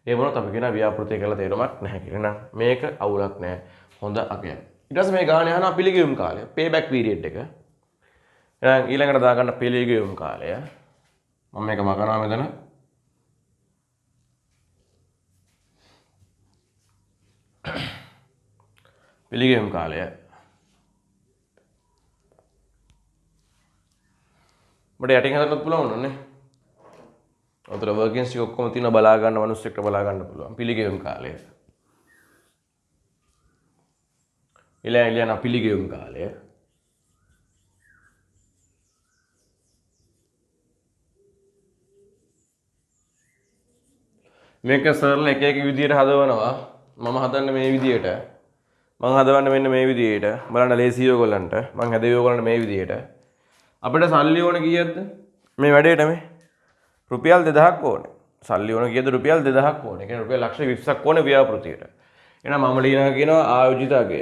ඒ වුණොත් අපි කියන ව්‍යාපෘතිය කියලා තේරුමක් නැහැ කියලා. එහෙනම් මේක අවුලක් නැහැ. හොඳ අගයක්. ඊට පස්සේ මේ ගාන යන පිළිගෙවුම් කාලය, පේබැක් පීරියඩ් එක. එහෙනම් ඊළඟට දාගන්න පිළිගෙවුම් කාලය. මම මේක මකනවා මෙතන. පිළිගෙවුම් කාලය මට යටින් හදන්නත් පුළුවන් නේ උතර වර්කින්ස් ටික ඔක්කොම තියෙන බලා ගන්න මිනිස්සුෙක්ට බලා ගන්න පුළුවන් පිළිගෙවුම් කාලය. ඊළඟ පිළිගෙවුම් කාලය. මේක සර්ල එක එක විදියට හදවනවා. මම හදන්නේ මේ විදියට. මම හදවන්නේ මෙන්න මේ විදියට. බලන්න ලේසි ඔයගොල්ලන්ට. මම හැදුවේ ඔයගොල්ලන්ට මේ විදියට. අපිට සල්ලි ඕන කීයද? මේ වැඩේට මේ රුපියල් 2000ක් ඕනේ. සල්ලි ඕන කීයද? රුපියල් 2000ක් ඕනේ. ඒ කියන්නේ රුපියල් ලක්ෂ 20ක් ඕනේ ව්‍යාපෘතියට. එහෙනම් මම ලියනවා කියනවා ආයෝජිත අගය.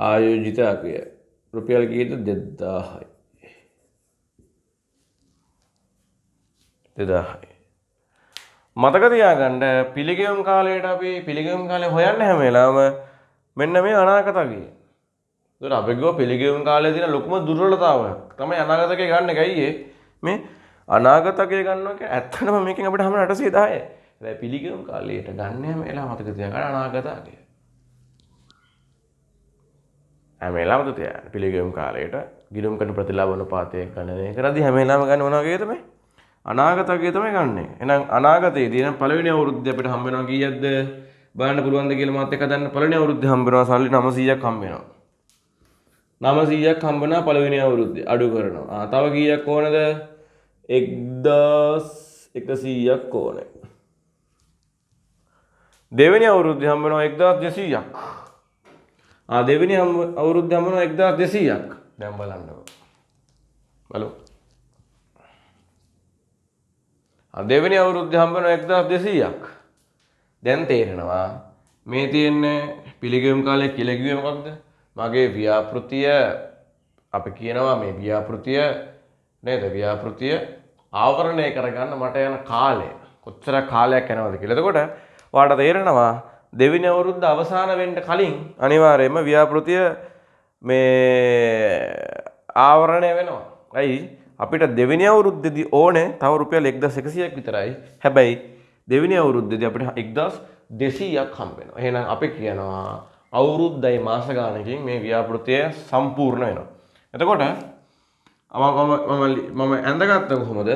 ආයෝජිත අගය. රුපියල් කීයද? 2000යි. 2000යි. මතක තියාගන්න පිළිගෙවුම් කාලයට අපි පිළිගෙවුම් කාලේ හොයන්නේ හැම වෙලාවම මෙන්න මේ අනාගත අගය. ඒතර අපි ගිහුවා පිළිගෙවුම් කාලේ තියෙන ලොකුම දුර්වලතාවයක් තමයි අනාගත අගය ගන්න ගයියේ මේ අනාගත අගය ගන්නවා කියන්නේ ඇත්තටම මේකෙන් අපිට හැම 810යි. හැබැයි පිළිගෙවුම් කාලයට ගන්න හැම වෙලාවම මතක තියාගන්න අනාගත අගය. හැම වෙලාවම මතක තියාගන්න පිළිගෙවුම් කාලයට ගිණුම් කරන ප්‍රතිලාභ අනුපාතය ගණනය කරද්දී හැම වෙලාවම ගන්න මොනවා වගේද මේ අනාගත අගය තමයි ගන්නෙ. එහෙනම් අනාගතයේදී නම් පළවෙනි අවුරුද්දේ අපිට හම්බ වෙනවා කීයක්ද? බලන්න පුළුවන්ද කියලා මාත් එක්ක හදන්න. පළවෙනි අවුරුද්දේ හම්බ වෙනවා සල්ලි 900ක් හම්බ වෙනවා. 900ක් හම්බ වෙනවා පළවෙනි අවුරුද්දේ. අඩු කරනවා. තව කීයක් ඕනද? 1100ක් ඕනේ. දෙවෙනි අවුරුද්දේ හම්බ වෙනවා 1200ක්. දෙවෙනි අවුරුද්දේ හම්බ වෙනවා 1200ක්. දැන් බලන්නකො. බලමු. දෙවෙනි අවුරුද්දේ හම්බ වෙනවා 1200ක්. දැන් තේරෙනවා මේ තියෙන්නේ පිළිගෙවුම් කාලය කියලා කිව්වේ මොකක්ද? මගේ ව්‍යාපෘතිය අපි කියනවා මේ ව්‍යාපෘතිය නේද? ව්‍යාපෘතිය ආවරණය කරගන්න මට යන කාලය කොච්චර කාලයක් යනවද කියලා. එතකොට ඔයාලට තේරෙනවා දෙවෙනි අවුරුද්ද අවසන් වෙන්න කලින් අනිවාර්යයෙන්ම ව්‍යාපෘතිය මේ ආවරණය වෙනවා. ඇයි? අපිට දෙවෙනි අවුරුද්දේදී ඕනේ තව රුපියල් 1100ක් විතරයි. හැබැයි දෙවෙනි අවුරුද්දේදී අපිට 1200ක් හම්බ වෙනවා. එහෙනම් අපි කියනවා අවුරුද්දයි මාස ගානකින් මේ ව්‍යාපෘතිය සම්පූර්ණ වෙනවා. එතකොට මම ඇඳගත්ත කොහොමද?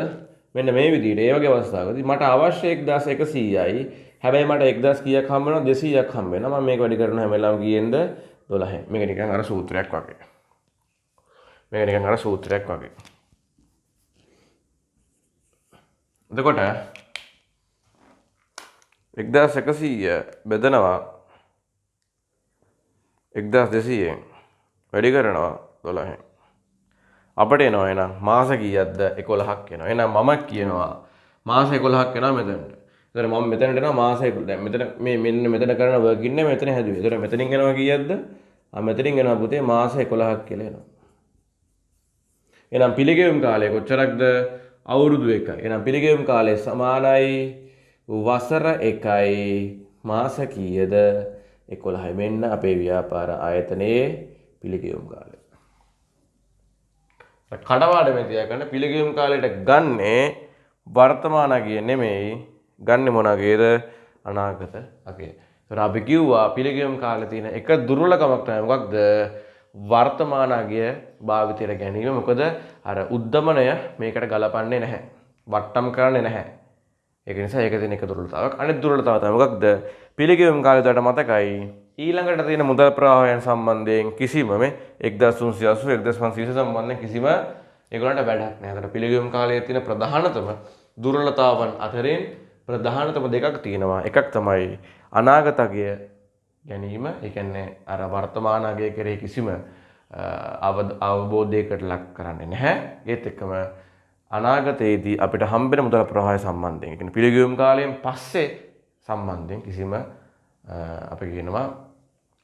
මෙන්න මේ විදිහට ඒ වගේ අවස්ථාවකදී මට අවශ්‍ය 1100යි. හැබැයි මට 1000 කීයක් හම්බ වෙනවා? 200ක් හම්බ වෙනවා. මම මේක වැඩි කරන හැම වෙලාවෙම කීයෙන්ද? 12න්. මේක නිකන් අර සූත්‍රයක් වගේ. මේක නිකන් අර සූත්‍රයක් වගේ. එතකොට 1100 බෙදනවා 1200න් වැඩි කරනවා 12න්. අපිට එනවා එහෙනම් මාස කීයක්ද? 11ක් එනවා. එහෙනම් මම කියනවා මාස 11ක් එනවා මෙතනට. ඒතර මම මෙතනට එනවා මාස 11. දැන් මෙතන මේ මෙන්න මෙතන කරන වර්ක් ඉන්නේ මෙතන හැදුවේ. ඒතර මෙතනින් එනවා කීයක්ද? මෙතනින් එනවා පුතේ මාස 11ක් කියලා එනවා. එහෙනම් පිළිගෙවුම් කාලය කොච්චරක්ද? අවුරුදු 1යි. එහෙනම් පිළිගෙවුම් කාලය සමානයි වසර 1යි මාස කීයද? 11යි. මෙන්න අපේ ව්‍යාපාර ආයතනයේ පිළිගෙවුම් කාලය. කඩවාඩමේ තියාගන්න පිළිගෙවුම් කාලයට ගන්නේ වර්තමාන අගය නෙමෙයි. ගන්නෙ මොන අගයද? අනාගත අගය. ඒතර අපි කිව්වා පිළිගෙවුම් කාලේ තියෙන එක දුර්වලකමක් තමයි මොකක්ද? වර්තමාන අගය භාවිතයට ගැනීම. මොකද අර උද්දමනය මේකට ගලපන්නේ නැහැ. වට්ටම් කරන්නේ නැහැ. ඒක නිසා ඒක තියෙන එක දුර්වලතාවක්. අනිත් දුර්වලතාව තමයි මොකක්ද? පිළිගෙවුම් කාලයට මතකයි ඊළඟට තියෙන මුදල් ප්‍රවාහයන් සම්බන්ධයෙන් කිසිම මේ 1380 1500 සම්බන්ධයෙන් කිසිම ඒගොල්ලන්ට වැඩක් නැහැ. අතට පිළිගෙවුම් කාලයේ තියෙන ප්‍රධානතම දුර්වලතාවන් අතරින් ප්‍රධානතම දෙකක් තියෙනවා. එකක් තමයි අනාගත අගය ගැනීම. ඒ කියන්නේ අර වර්තමාන අගය කෙරෙහි කිසිම අවබෝධයකට ලක් කරන්නේ නැහැ. ඒත් එක්කම අනාගතයේදී අපිට හම්බෙන මුදල් ප්‍රවාහය සම්බන්ධයෙන්, ඒ කියන්නේ පිළිගෙවුම් කාලයෙන් පස්සේ සම්බන්ධයෙන් කිසිම අපි කියනවා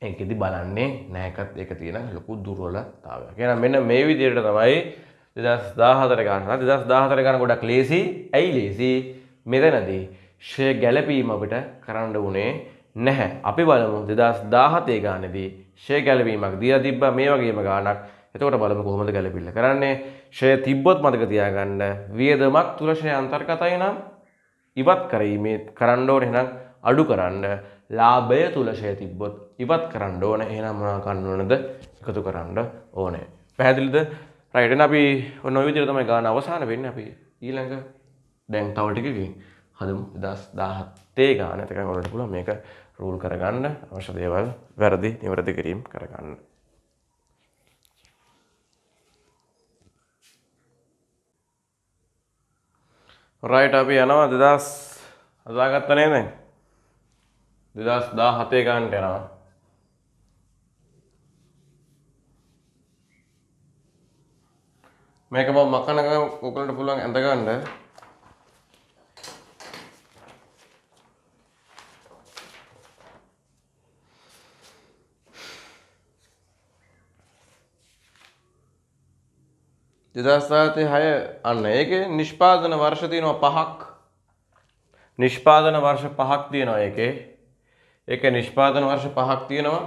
ඒකෙදි බලන්නේ නැහැකත් ඒක තියෙන ලොකු දුර්වලතාවයක්. එහෙනම් මෙන්න මේ විදිහට තමයි 2014 ගන්න. 2014 ගන්න ගොඩක් ලේසි. ඇයි ලේසි? මෙතනදී ෂෙයා ගැලපීම අපිට කරන්න උනේ නැහැ. අපි බලමු 2017 ගානේදී ෂෙයා ගැලපීමක් දීලා තිබ්බා මේ වගේම ගාණක්. එතකොට බලමු කොහොමද ගැලපිල්ල කරන්නේ. ෂෙයා තිබ්බොත් මතක තියාගන්න වියදමක් තුල ෂෙයා අන්තර්ගතයි නම් ඉවත් කිරීමේ කරන්න ඕනේ. එහෙනම් අඩු කරන්න. ලාභය තුල ෂෙයා තිබ්බොත් ඉවත් කරන්න ඕනේ. එහෙනම් මොනවා කරන්න ඕනද? එකතු කරන්න ඕනේ. පැහැදිලිද? රයිට් එහෙනම් අපි ඔන්න ඔය විදිහට තමයි ගාන අවසාන වෙන්නේ. අපි ඊළඟ දැන් තව ටිකකින් හදමු 2017 ගාන. එතකන් ඔයාලට පුළුවන් මේක රූල් කරගන්න අවශ්‍ය දේවල් වැරදි නිවැරදි කිරීම කරගන්න. රයිට් අපි යනවා 2000 හදාගත්ත නේද දැන් 2017 ගානට යනවා. මේක මම මකනකම් ඔයගලන්ට පුළුවන් ඇඳ ගන්න. දෙදස් හය අන්න ඒකේ නිෂ්පාදන වර්ෂ තියෙනවා 5ක්. නිෂ්පාදන වර්ෂ 5ක් තියෙනවා ඒකේ. ඒකේ නිෂ්පාදන වර්ෂ 5ක් තියෙනවා.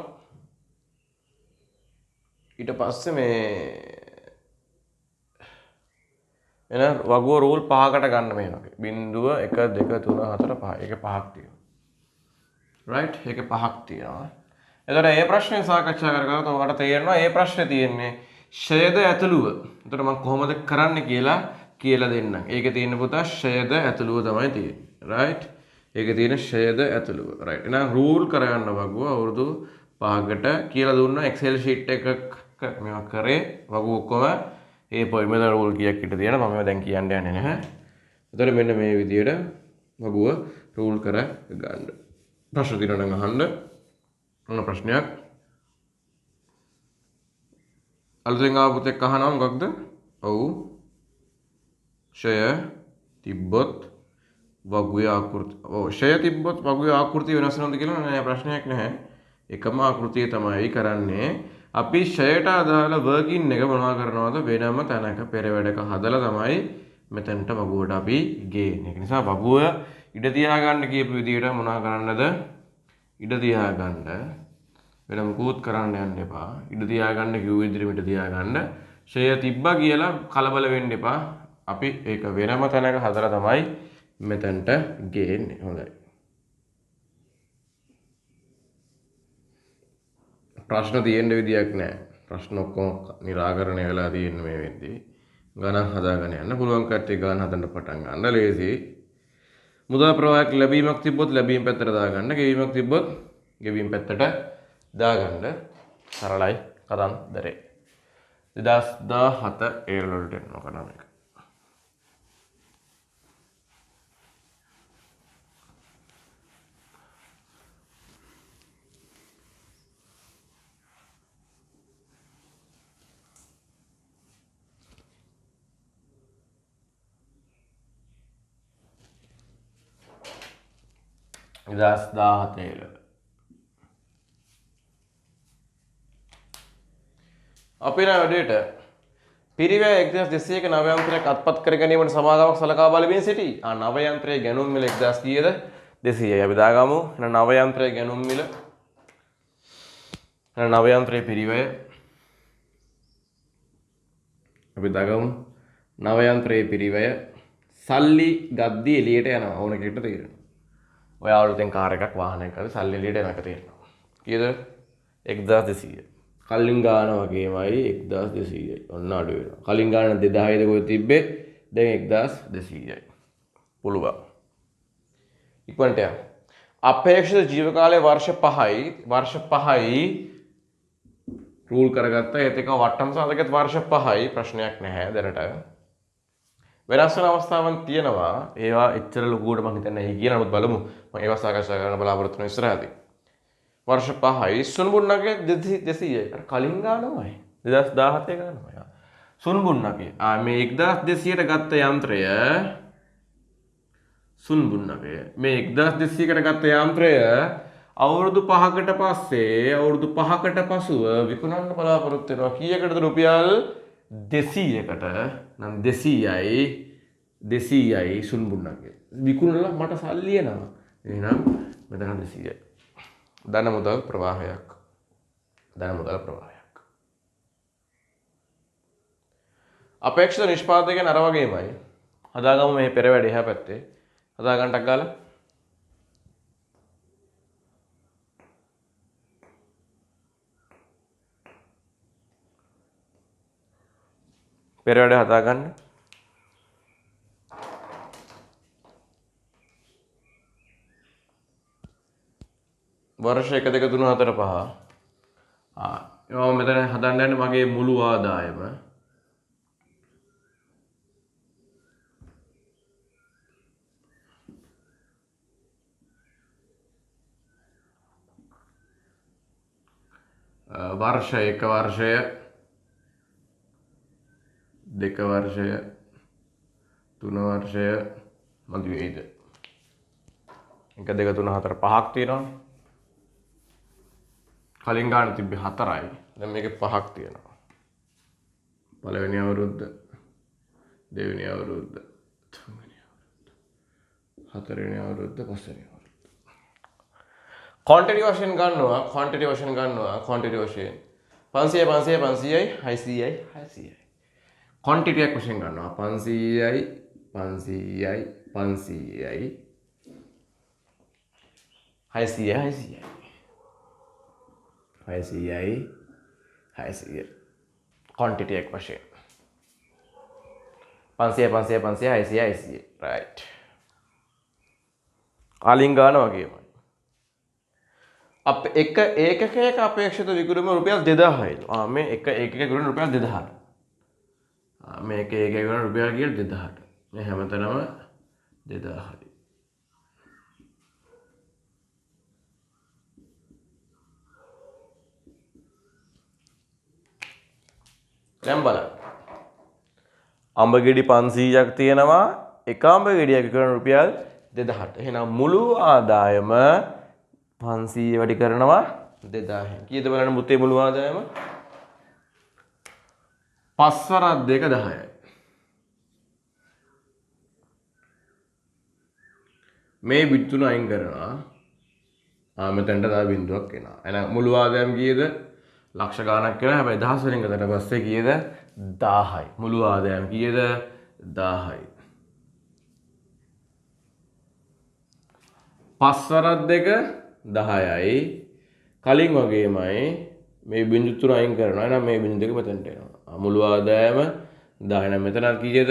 ඊට පස්සේ මේ එන වගුව රූල් 5කට ගන්න මේ වගේ. 0 1 2 3 4 5. ඒකේ 5ක් තියෙනවා. රයිට්? ඒකේ 5ක් තියෙනවා. එතකොට මේ ප්‍රශ්නේ සාකච්ඡා කරගත්තොත් ඔයාලට තේරෙනවා මේ ප්‍රශ්නේ තියෙන්නේ ෂයද ඇතුළුව. එතකොට මම කොහොමද කරන්නේ කියලා දෙන්නම්. ඒකේ තියෙන පුතා ෂයද ඇතුළුව තමයි තියෙන්නේ. රයිට්? ඒකේ තියෙන ෂයද ඇතුළුව. රයිට්. එහෙනම් රූල් කරගන්න වගුව අවුරුදු 5කට කියලා දුන්නා Excel sheet එකක මේවා කරේ වගුව ඔක්කොම ඒ පොයිමෙන් රූල් කීයක් හිට තියෙනවා මම දැන් කියන්න යන්නේ නැහැ. එතකොට මෙන්න මේ විදියට වගුව රූල් කර ගන්න. ප්‍රශ්න තියෙනවා නම් අහන්න. මොන ප්‍රශ්නයක්? අලුතෙන් ආපුත් එක්ක අහනවා මොකක්ද? ඔව්. ෂය තිබ්බොත් වගුවේ ආකෘතිය. ඔව් ෂය තිබ්බොත් වගුවේ ආකෘතිය වෙනස් වෙනවද කියලා නෑ ප්‍රශ්නයක් නැහැ. එකම ආකෘතිය තමයි කරන්නේ. අපි ෂයට අදාළ වර්කින් එක මොනවා කරනවද වෙනම තැනක පෙරවැඩක හදලා තමයි මෙතනට වගුවට අපි ගේන්නේ. ඒක නිසා වගුව ඉඩ තියාගන්න කියපු විදිහට මොනවා කරන්නද? ඉඩ තියාගන්න. වෙන මුකුත් කරන්න යන්න එපා. ඉඩ තියාගන්න කිව්ව විදිහට ඉඩ තියාගන්න. ෂය තිබ්බා කියලා කලබල වෙන්න එපා. අපි ඒක වෙනම තැනක හදලා තමයි මෙතනට ගේන්නේ. හොඳයි. ප්‍රශ්න තියෙන්න විදියක් නැහැ. ප්‍රශ්න ඔක්කොම निराකරණය වෙලා තියෙන්නේ මේ වෙද්දී. ගණන් හදාගෙන යන්න පුළුවන් කට්ටිය ගණන් හදන්න පටන් ගන්න ලේසි. මුදල් ප්‍රවාහයක් ලැබීමක් තිබ්බොත් ලැබීම පැත්තට දාගන්න. ගෙවීමක් තිබ්බොත් ගෙවීම පැත්තට දාගන්න. සරලයි කතන්දරේ. 2017 ඒරල් වලට එනවා කනවා මේක. අපේ වැඩේට පිරිවැය 1200ක නව යන්ත්‍රයක් අත්පත් කර ගැනීමට සමාගමක් සලකා බලමින් සිටි. නව යන්ත්‍රයේ ගැනුම් මිල 1000 කීයද? 200යි. අපි දාගමු. එහෙනම් නව යන්ත්‍රයේ ගැනුම් මිල. එහෙනම් නව යන්ත්‍රයේ පිරිවැය අපි දාගමු. නව යන්ත්‍රයේ පිරිවැය සල්ලි ගද්දි එළියට යනවා. ඕන කෙනෙක්ට තේරෙනවා. ඔය අලුතෙන් කාර් එකක් වාහනයක් හරි සල්ලි එළියට යන එක තේරෙනවා. කීයද? 1200. කලින් ගාන වගේමයි 1200යි. ඔන්න අඩු වෙනවා. කලින් ගාන 2000ද කොහෙද තිබ්බේ? දැන් 1200යි. පුළුවන්. ඉක්මනට යන්න. අපේක්ෂිත ජීව කාලය වර්ෂ 5යි රූල් කරගත්තා. ඒත් එක වට්ටම් සාධකත් වර්ෂ 5යි ප්‍රශ්නයක් නැහැ දැනට. වෙනස් වෙන අවස්ථාවන් තියෙනවා. ඒවා එච්චර ලොකුවට මම හිතන්නේ නැහැ කියලා. නමුත් බලමු. මම ඒවා සාකච්ඡා කරන්න බලාපොරොත්තු වෙන ඉස්සරහදී. वर्ष 5යි සුන්බුන්නගේ 200යි. අර කලින් ගානමයි 2017 ගානමයි. සුන්බුන්නගේ මේ 1200ට ගත්ත යන්ත්‍රය සුන්බුන්නගේ මේ 1200කට ගත්ත යන්ත්‍රය අවුරුදු 5කට පසුව විකුණන්න බලාපොරොත්තු වෙනවා. කීයකටද? රුපියල් 200කට. නම් 200යි සුන්බුන්නගේ විකුණලා මට සල්ලි එනවා. එහෙනම් මෙතන 200යි. ධන මුදල් ප්‍රවාහයක්. අපේක්ෂිත නිෂ්පාදනය ගැන අර වගේමයි. හදාගමු මේ පෙරවැඩ එහා පැත්තේ. හදාගන්නටක් ගාලා. පෙර වැඩ හදාගන්න. වර්ෂ 1 2 3 4 5. මම මෙතන හදන්න යන්නේ මගේ මුළු ආදායම. වර්ෂ 1 වර්ෂය 2 වර්ෂය 3 වර්ෂය මදි වේද? 1 2 3 4 5ක් තියෙනවනේ. කලින් ගන්න තිබ්බේ 4යි. දැන් මේකේ 5ක් තියෙනවා. පළවෙනි අවුරුද්ද, දෙවෙනි අවුරුද්ද, තුන්වෙනි අවුරුද්ද, හතරවෙනි අවුරුද්ද, පස්වෙනි අවුරුද්ද. ක්වොන්ටිටි වශයෙන් ගන්නවා, ක්වොන්ටිටි වශයෙන් ගන්නවා, ක්වොන්ටිටි වශයෙන් 500 500 500යි 600යි 600යි. ක්වොන්ටිටියක් වශයෙන් ගන්නවා 500යි 500යි 500යි 600යි 600යි 600යි ක්වොන්ටිටියක් වශයෙන් 500 500 500 600 600 right. කලින් ගන්න වගේමයි. අප එක ඒකකයක අපේක්ෂිත විකුණුම රුපියල් 2000යි. මේ එක ඒකකයක විකුණුම රුපියල් 2000ට. මේ එක ඒකකයක විකුණුම රුපියල් 2000ට. මේ හැමතැනම 2000යි. දැන් බලන්න. අඹ ගෙඩි 500ක් තියෙනවා. එක අඹ ගෙඩියක විකුණුම රුපියල් 2000ට. එහෙනම් මුළු ආදායම 500 වැඩි කරනවා 2000. කීයද බලන්න මුත්තේ මුළු ආදායම? 5 වරක් 2 10යි. මේ බිත්තුන අයින් කරනවා. මෙතනට තව බිඳුවක් එනවා. එහෙනම් මුළු ආදායම කීයද? ලක්ෂ ගාණක් කියලා. හැබැයි 1000 වලින් ගත්තට පස්සේ කීයද? 1000යි. මුළු ආදායම කීයද? 1000යි. 5 වරක් 2 10යි. කලින් වගේමයි මේ බිඳු තුන අයින් කරනවා. එහෙනම් මේ බිඳු දෙක මෙතනට එනවා. මුළු ආදායම 10. නම් මෙතන කීයද?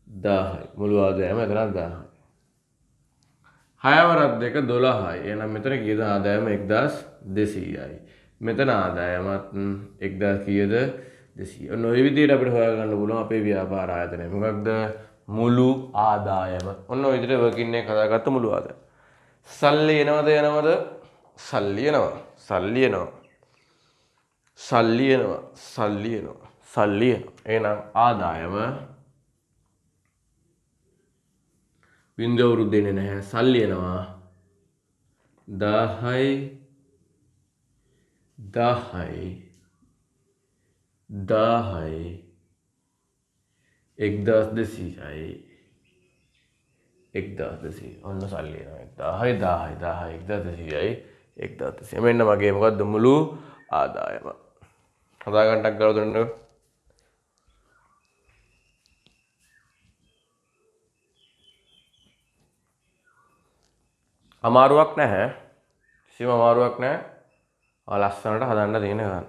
1000යි. මුළු ආදායම මෙතන 1000යි. 6 වරක් 2 12යි. එහෙනම් මෙතන කීයද ආදායම 1200යි. මෙතන ආදායමත් 1000 කීයද? 200. ඔන්න ඔය විදිහට අපිට හොයාගන්න පුළුවන් අපේ ව්‍යාපාර ආයතනය. මොකක්ද? මුළු ආදායම. ඔන්න ඔය විදිහට වර්කින් එක හදාගත්ත මුළු ආදායම. සල්ලි එනවද යනවද? සල්ලි එනවා. සල්ලි එනවා. සල්ලි එනවා. සල්ලි එනවා. සල්ලි එනවා. එහෙනම් ආදායම බින්දුවරු දෙන්නේ නැහැ. සල්ලි එනවා 10යි 10යි 10යි 1200යි 1200. ඔන්න සල්ලි එනවා 10යි 10යි 10යි 1200යි 1200. මෙන්න මගේ මොකද්ද මුළු ආදායම. හදාගන්නක් ගාලා දුන්නකො. අමාරුවක් නැහැ. කිසිම අමාරුවක් නැහැ. ලස්සනට හදන්න තියෙන ගන්න.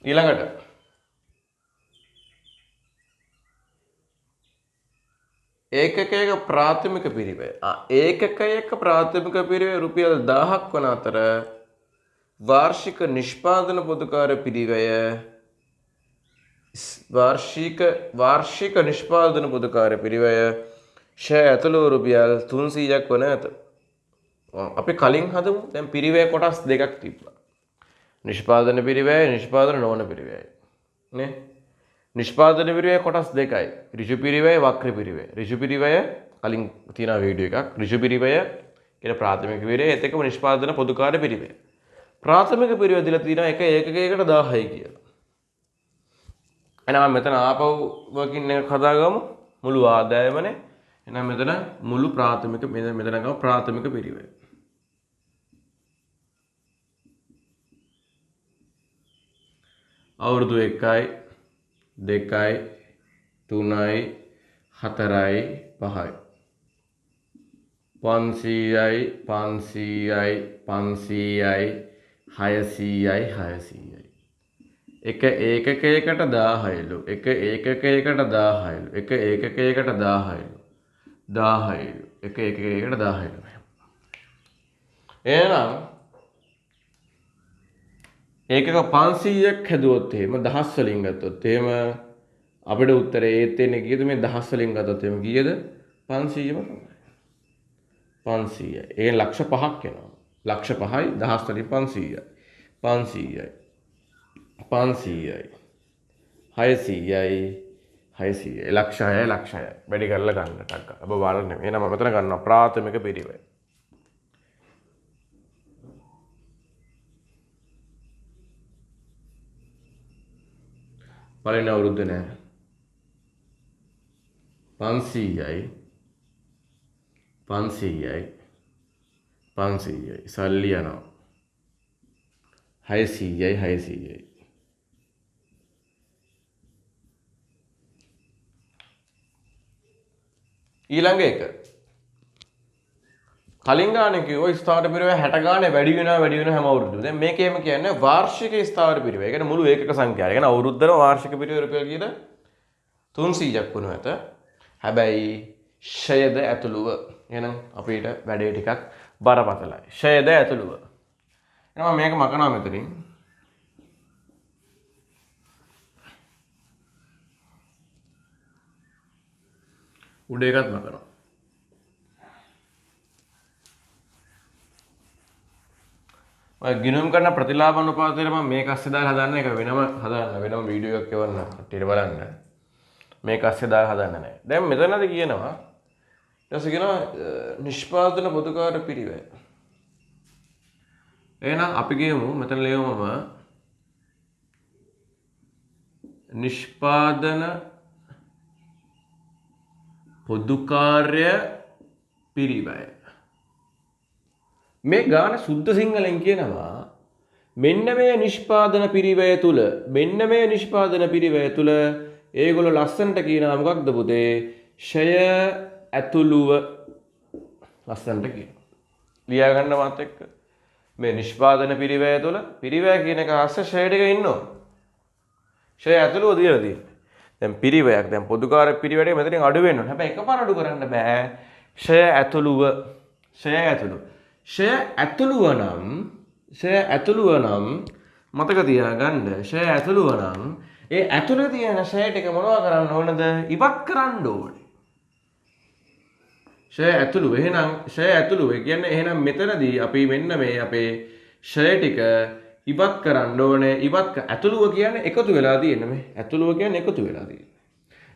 ඊළඟට ඒකකයක ප්‍රාථමික පිරිවැය. ඒකකයක ප්‍රාථමික පිරිවැය රුපියල් 1000ක් වන අතර වාර්ෂික නිෂ්පාදන පොදුකාර පිරිවැය වාර්ෂික නිෂ්පාදන පොදුකාර පිරිවැය ෂෑ ඇතුළු රුපියල් 300ක් වන ඇත. අපි කලින් හදමු. දැන් පිරිවැය කොටස් දෙකක් තිබ්බා. නිෂ්පාදන පිරිවැය, නිෂ්පාදන නොවන පිරිවැය. නේ? නිෂ්පාදන පිරිවැය කොටස් දෙකයි. ඍජු පිරිවැය, වක්‍ර පිරිවැය. ඍජු පිරිවැය කලින් තියෙන වීඩියෝ එකක්. ඍජු පිරිවැය කියන ප්‍රාථමික පිරිවැය, ඒත් එක්කම නිෂ්පාදන පොදුකාර පිරිවැය. ප්‍රාථමික පිරිවැය දීලා තියෙනවා එක ඒකකයකට 1000යි කියලා. එහෙනම් මෙතන ආපහු වර්කින් එක හදාගමු. මුළු ආදායමනේ. එහෙනම් මෙතන මුළු ප්‍රාථමික මෙතන ගම ප්‍රාථමික පිරිවැය. අවුරුදු 1යි 2යි 3යි 4යි 5යි 500යි 500යි 500යි 600යි 600යි. එක ඒකකයකට 1000ලු. එක ඒකකයකට 1000ලු. එක ඒකකයකට 1000ලු. 1000ලු. එක ඒකකයකට 1000ලු. එහෙනම් ඒකක 500ක් හැදුවොත් එහෙම දහස් වලින් ගත්තොත් එහෙම අපිට උත්තරේ ඒත් එන්නේ කීයද මේ දහස් වලින් ගත්තොත් එහෙම කීයද 500ම තමයි 500යි ඒ ලක්ෂ 5ක් එනවා ලක්ෂ 5යි දහස් වලින් 500යි 500යි 500යි 600යි 600යි ලක්ෂයයි ලක්ෂයයි වැඩි කරලා ගන්න ටක් ගන්න ඔබ බලන්න නෙමෙයි එහෙනම් මම මෙතන ගන්නවා ප්‍රාථමික පිරිවෙය පළවෙනි අවුරුද්ද නෑ 500යි 500යි 500යි සල්ලි යනවා 600යි 600යි ඊළඟ එක කලින් ගානේ කිව්වා ස්ථාවර පිරිවෙය 60 ගානේ වැඩි වෙනවා හැම අවුරුද්දෙම. දැන් මේකේම කියන්නේ වාර්ෂික ස්ථාවර පිරිවෙය. ඒ කියන්නේ මුළු ඒකක සංඛ්‍යාව. ඒ කියන්නේ අවුරුද්දම වාර්ෂික පිරිවෙය රුපියල් කීයද? 300ක් වුණු ඇත. හැබැයි ෂයද ඇතුළුව. එහෙනම් අපිට වැඩේ ටිකක් බරපතලයි. ෂයද ඇතුළුව. එහෙනම් මේක මකනවා මෙතනින්. උඩ එකත් මකනවා. ගිනුම් කරන ප්‍රතිලාභ අනුපාතයට මම මේක අස්සේ දාලා හදන්න එක වෙනම වීඩියෝ එකක් එවන්න කට්ටියට බලන්න මේක අස්සේ දාලා හදන්න නැහැ. දැන් මෙතනද කියනවා ඊට කියනවා නිෂ්පාදන පොදුකාර පිරිවෙය. එහෙනම් අපි කියමු මෙතන ලියවමම නිෂ්පාදන පොදුකාර්ය පිරිවෙය. මේ ගාන සුද්ධ සිංහලෙන් කියනවා මෙන්න මේ නිෂ්පාදන පිරිවෙය තුල ඒගොල්ලෝ ලස්සනට කියනවා මොකක්ද පුතේ ෂය ඇතුළුව ලස්සනට කියනවා ලියා ගන්න මාත් එක්ක මේ නිෂ්පාදන පිරිවෙය තුල පිරිවෙය කියන එක අස්සේ ෂය ටික ඉන්නවා ෂය ඇතුළුව දියලා තියෙනවා දැන් පිරිවෙයක් දැන් පොදුකාර පිරිවෙයට මෙතනින් අඩු වෙන්න ඕන හැබැයි එකපාර අඩු කරන්න බෑ ෂය ඇතුළුව ෂය ඇතුළුව නම් මතක තියාගන්න ෂය ඇතුළුව නම් ඒ ඇතුළේ තියෙන ෂය ටික මොනවා කරන්න ඕනද ඉවත් කරන්න ඕනේ ෂය ඇතුළුව එහෙනම් ෂය ඇතුළුව කියන්නේ එහෙනම් මෙතනදී අපි මෙන්න මේ අපේ ෂය ටික ඉවත් කරන්න ඕනේ ඇතුළුව කියන්නේ එකතු වෙලා තියෙන මේ ඇතුළුව කියන්නේ එකතු වෙලා තියෙන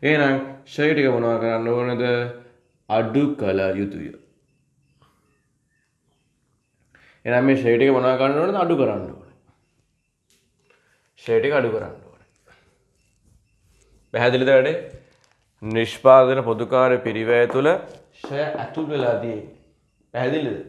එහෙනම් ෂය ටික මොනවා කරන්න ඕනද අඩු කළ යුතුය එහෙනම් මේ ෂය ටික මොනවා කරන්න ඕනද අඩු කරන්න ඕනේ. ෂය ටික අඩු කරන්න ඕනේ. පැහැදිලිද වැඩේ? නිෂ්පාදන පොදුකාර පිරිවෙය තුල ෂය ඇතුල් වෙලා තියෙන්නේ. පැහැදිලිද?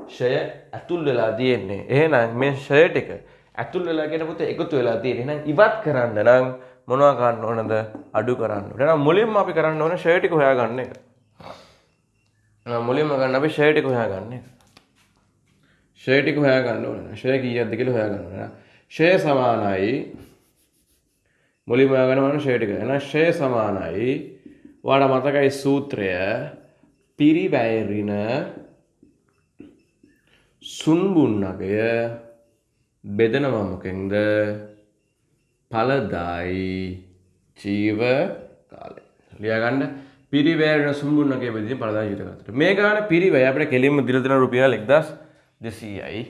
ෂය ඇතුල් වෙලා තියෙන්නේ. එහෙනම් මේ ෂය ටික ඇතුල් වෙලා කියන පුතේ එකතු වෙලා තියෙන්නේ. එහෙනම් ඉවත් කරන්න නම් මොනවා කරන්න ඕනද අඩු කරන්න ඕනේ. එහෙනම් මුලින්ම අපි කරන්න ඕනේ ෂය ටික හොයාගන්න එක. එහෙනම් මුලින්ම ගන්න අපි ෂය ටික හොයාගන්න එක. ෂය ටික හොයාගන්න ඕනේ. ෂය කීයක්ද කියලා හොයාගන්න ඕනේ. ෂය සමානයි මුලින්ම හොයාගන්න ඕනේ ෂය ටික. එහෙනම් ෂය සමානයි ඔයාලා මතකයි සූත්‍රය පිරිවැය ඍණ සුන්බුන්නගය බෙදනවා මොකෙන්ද ඵලදායි ජීව කාලය. ලියා ගන්න පිරිවැය ඍණ සුන්බුන්නගය බෙදීම ඵලදායි ජීවිත කාලයට. මේ ගාන පිරිවැය අපිට කෙලින්ම දිලා දෙන රුපියල් 1200යි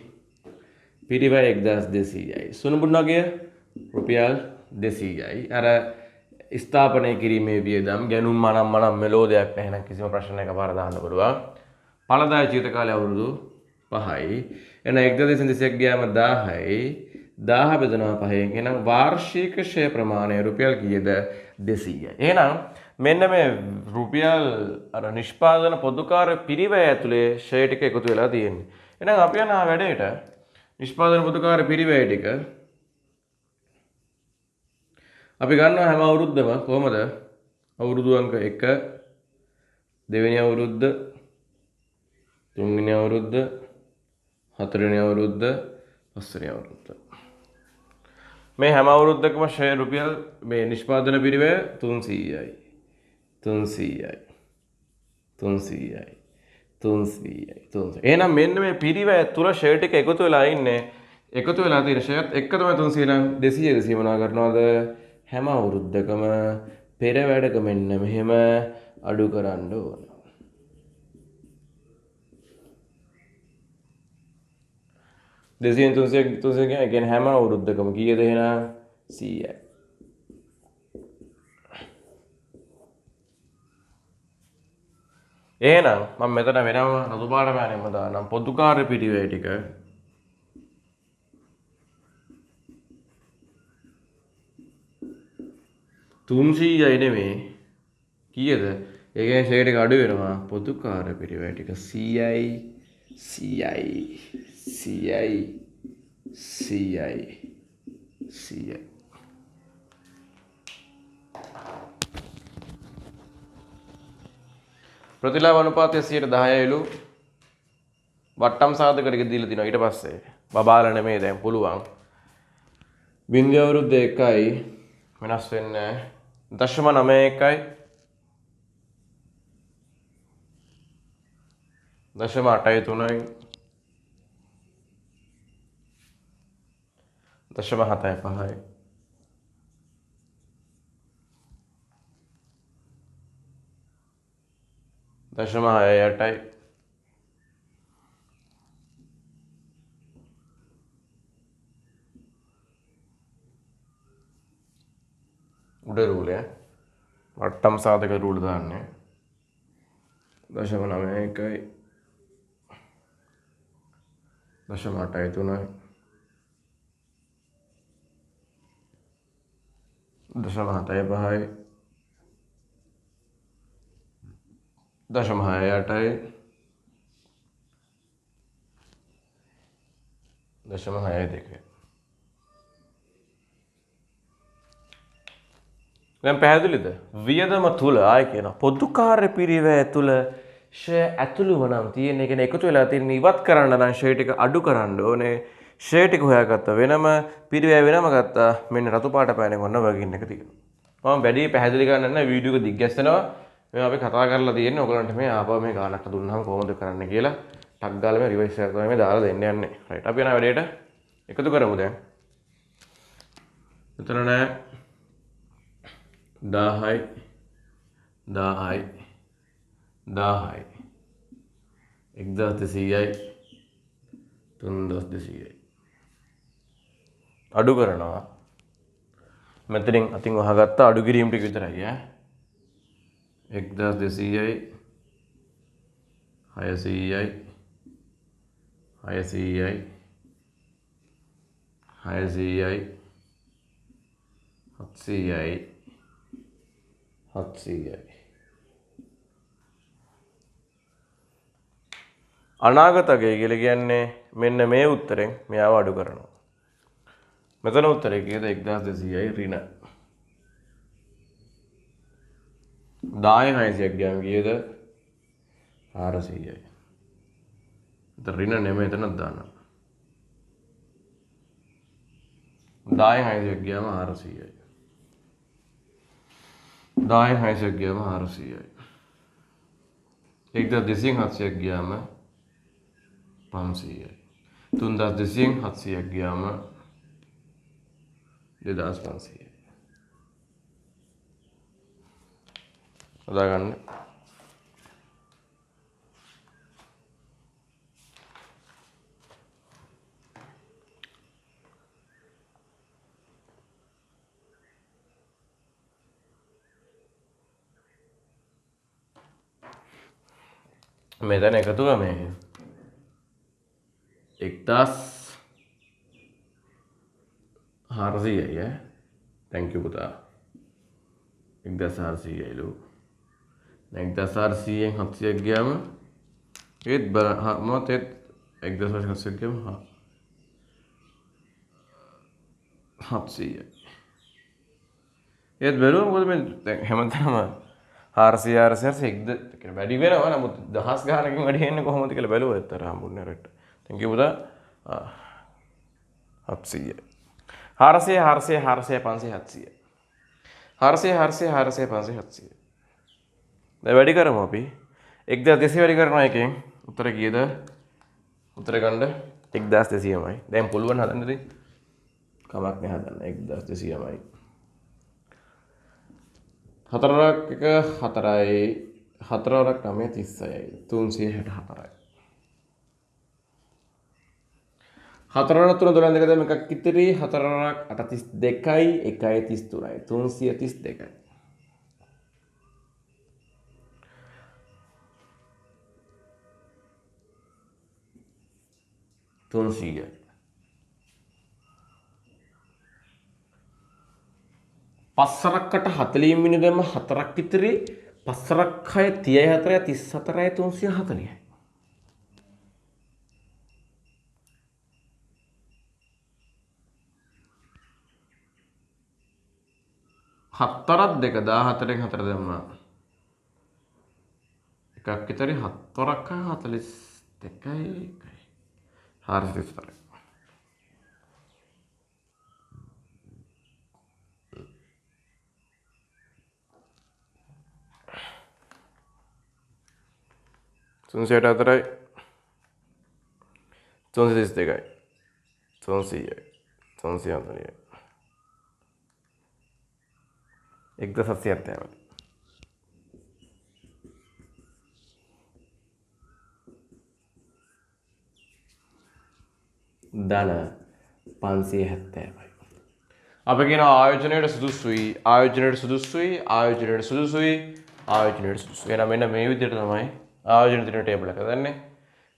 පිරිවෙය 1200යි සුන්බුන්නගය රුපියල් 200යි අර ස්ථාපනය කිරීමේ වියදම් ගැනුම් මනම් මෙලෝ දෙයක් නැහැ නම් කිසිම ප්‍රශ්නයක් අපාර දාන්න පුළුවන් ඵලදායි ජීවිත කාලය අවුරුදු 5යි එන 1200ක් ගියාම 1000යි 1000 බෙදනවා 5න් එහෙනම් වාර්ෂික ෂය ප්‍රමාණය රුපියල් කීයද 200යි එහෙනම් මෙන්න මේ රුපියල් අර නිෂ්පාදන පොදුකාර පිරිවෙය ඇතුලේ ෂය ටික එකතු වෙලා තියෙන්නේ එහෙනම් අපි යන වැඩේට නිෂ්පාදන පොදුකාර පිරිවෙය ටික අපි ගන්නවා හැම අවුරුද්දම කොහමද අවුරුදු අංක 1 දෙවෙනි අවුරුද්ද තුන්වෙනි අවුරුද්ද හතරවෙනි අවුරුද්ද පස්වෙනි අවුරුද්ද. මේ හැම අවුරුද්දකම ෂෙයා රුපියල් මේ නිෂ්පාදන පිරිවැය 300යි. 300යි. 300යි. 300යි. 300. එහෙනම් මෙන්න මේ පිරිවැය තුල ෂෙයා ටික එකතු වෙලා ඉන්නේ. එකතු වෙලා තියෙන ෂෙයාත් එක්ක තමයි 300 නම් 200 200 මොනවා කරනවද? හැම අවුරුද්දකම පෙර වැඩක මෙන්න මෙහෙම අඩු කරන්න ඕන. 200 300 කියන්නේ හැම අවුරුද්දකම කීයද එහෙනම් 100යි. එහෙනම් මම මෙතන වෙනම රතු පාට පෑනෙම දානම් පොදුකාර්ය පිරිවැය ටික 300යි නෙමේ කීයද? ඒ කියන්නේ ෂෙයා ටික අඩු වෙනවා. පොදුකාර්ය පිරිවැය ටික 100යි 100යි 100යි 100යි 100යි. ප්‍රතිලාභ අනුපාතය 10%යිලු වට්ටම් සාධකයක දීලා තිනවා. ඊට පස්සේ බබාලා නෙමෙයි දැන් පුළුවන්. බින්දුව අවුරුද්ද 1යි වෙනස් වෙන්නේ 0.91යි 0.83යි 0.75යි 0.68යි උඩ රූලය වට්ටම් සාධක රූල දාන්නේ 0.91යි 0.83යි 0.75යි 0.68යි 0.62. දැන් පැහැදිලිද? වියදම තුල ආය කියන පොදුකාර්ය පිරිවැය තුල ෂෙයා ඇතුළුව නම් තියෙන එක එකතු වෙලා තියෙන ඉවත් කරන්න නම් ෂෙයා ටික අඩු කරන්න ඕනේ. ෂෙයා ටික හොයාගත්තා වෙනම පිරිවැය වෙනම ගත්තා. මෙන්න රතු පාට පෑනෙන් ඔන්න වගින් එක තියෙනවා. මම වැඩි පැහැදිලි කරන්න නැහැ වීඩියෝ එක දිග්ගැස්සෙනවා. මේ අපි කතා කරලා තියෙන්නේ ඔයගලන්ට මේ ආපහු මේ ගානක් දුන්නාම කොහොමද කරන්න කියලා ටක් ගාලා මේ රිවයිස් එකක් තමයි මේ දාලා දෙන්න යන්නේ. රයිට් අපි යනවා වැඩේට. එකතු කරමු දැන්. මෙතන නෑ 10යි 10යි 10යි 1200යි 3200යි අඩු කරනවා. මෙතනින් අතින් වහගත්ත අඩු කිරීම ටික විතරයි ඈ 1200යි 600යි 600යි 600යි 700යි 700යි අනාගත අගය කියලා කියන්නේ මෙන්න මේ උත්තරෙන් මෙයාව අඩු කරනවා. මෙතන උත්තරේ කීයද 1200යි ඍණ 10යි 600ක් ගියාම කීයද 400යි. එතන ඍණ නෙමෙයි එතනක් දානවා. 10යි 600ක් ගියාම 400යි. 10යි 600ක් ගියාම 400යි. 1200ක් ගියාම 500යි. 3200ක් ගියාම 2500යි. හදා ගන්න. මෙතන එකතුව මේ 1400යි ඈ thank you පුතා 1400යිලු 1400න් 700ක් ගියාම ඒත් මොකද 1400ක් ගියාම 700යි ඒත් බැලුවා මොකද මේ දැන් හැමදාම 400 වැඩි වෙනවා නමුත් දහස් ගානකින් වැඩි වෙන්නේ කොහොමද කියලා බැලුවා ඇත්තට හම්බුනේ රට thank you පුතා 700. 400 400 400 500 700. 400 400 400 500 700. දැන් වැඩි කරමු අපි. 1200 වැඩි කරනවා එකෙන්. උත්තර කීයද? උත්තර ගන්න 1200මයි. දැන් පුළුවන් හදන්න ඉතින්. කමක් නෑ හදන්න. 1200මයි. 4ක් එක 4යි. 4ක් 9 36යි. 364යි. 4ක් 3 12 දෙක දැන් එකක් ඉතිරි 4ක් 8 32යි 1යි 33යි 332යි. 300යි. 5කට 40 මිනිහ දැම්ම 4ක් ඉතිරි 5ක් 6 34යි 34යි 340යි. 4ක් 2 14න් 4 දැම්මා. එකක් ඉතිරි 4ක් 42යි 434යි. තුන්සියට හතරයි 332යි 300යි 340යි 1770යි. ධන 570යි. අපි කියන ආයෝජනයට සුදුසුයි ආයෝජනයට සුදුසුයි ආයෝජනයට සුදුසුයි ආයෝජනයට සුදුසුයි. එහෙනම් මෙන්න මේ විදිහට තමයි ආයෝජන දින ටේබල් එක දන්නේ.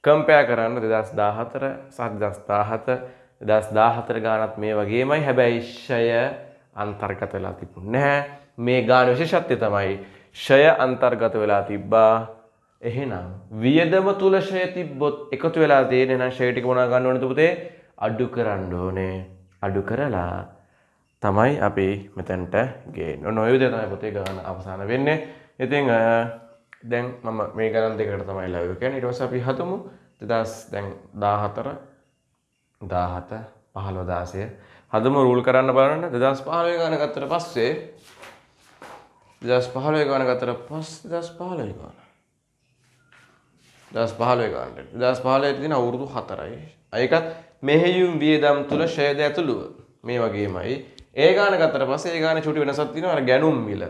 කම්පෙයාර් කරන්න 2014 සහ 2017 2014 ගානත් මේ වගේමයි. හැබැයි ෂය අන්තර්ගත වෙලා තිබුණේ නැහැ. මේ ගාන විශේෂත්වය තමයි ෂය අන්තර්ගත වෙලා තිබ්බා. එහෙනම් වියදම තුල ෂය තිබ්බොත් එකතු වෙලා තියෙන නම් ෂය ටික මොනවා ගන්න ඕනද පුතේ? අඩු කරන්න ඕනේ. අඩු කරලා තමයි අපි මෙතනට ගේන්නේ. ඔන්න ඔය විදිහට තමයි පුතේ ගාන අවසන් වෙන්නේ. ඉතින් දැන් මම මේ ගණන් දෙකකට තමයි ලයිව් එක කියන්නේ. ඊට පස්සේ අපි හදමු 2014 17 15 16 හදමු රූල් කරන්න බලන්න. 2015 ගාන ගත්තට පස්සේ 2015 ගාන ගත්තට පස්සේ 2015 ගාන 2015 ගානට 2015 තියෙන අවුරුදු 4යි. ඒකත් මෙහෙයුම් වියදම් තුල ෂයද ඇතුළුව මේ වගේමයි. ඒ ගාන ගත්තට පස්සේ ඒ ගානේ චුටි වෙනසක් තියෙනවා. අර ගැනුම් මිල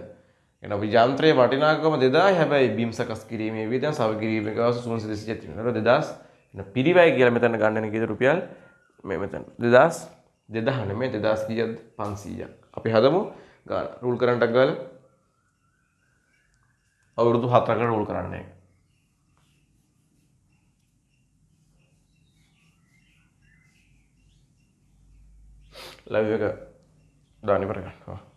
එන අපි යන්ත්‍රයේ වටිනාකම 2000යි. හැබැයි බිම් සකස් කිරීමේ වියදම් සව කිරීමේ කාසු 330 තියෙනවා. 2000 එන පිරිවැය කියලා මෙතන ගන්න කීයද රුපියල් මේ මෙතන 2000 නෙමෙයි 2000 කීයද 500ක්. අපි හදමු ගාන රූල් කරන්ටක් ගාලා අවුරුදු 4කට රූල් කරන්නේ. ලයිව් එක දාන්න ඉවර කරනවා.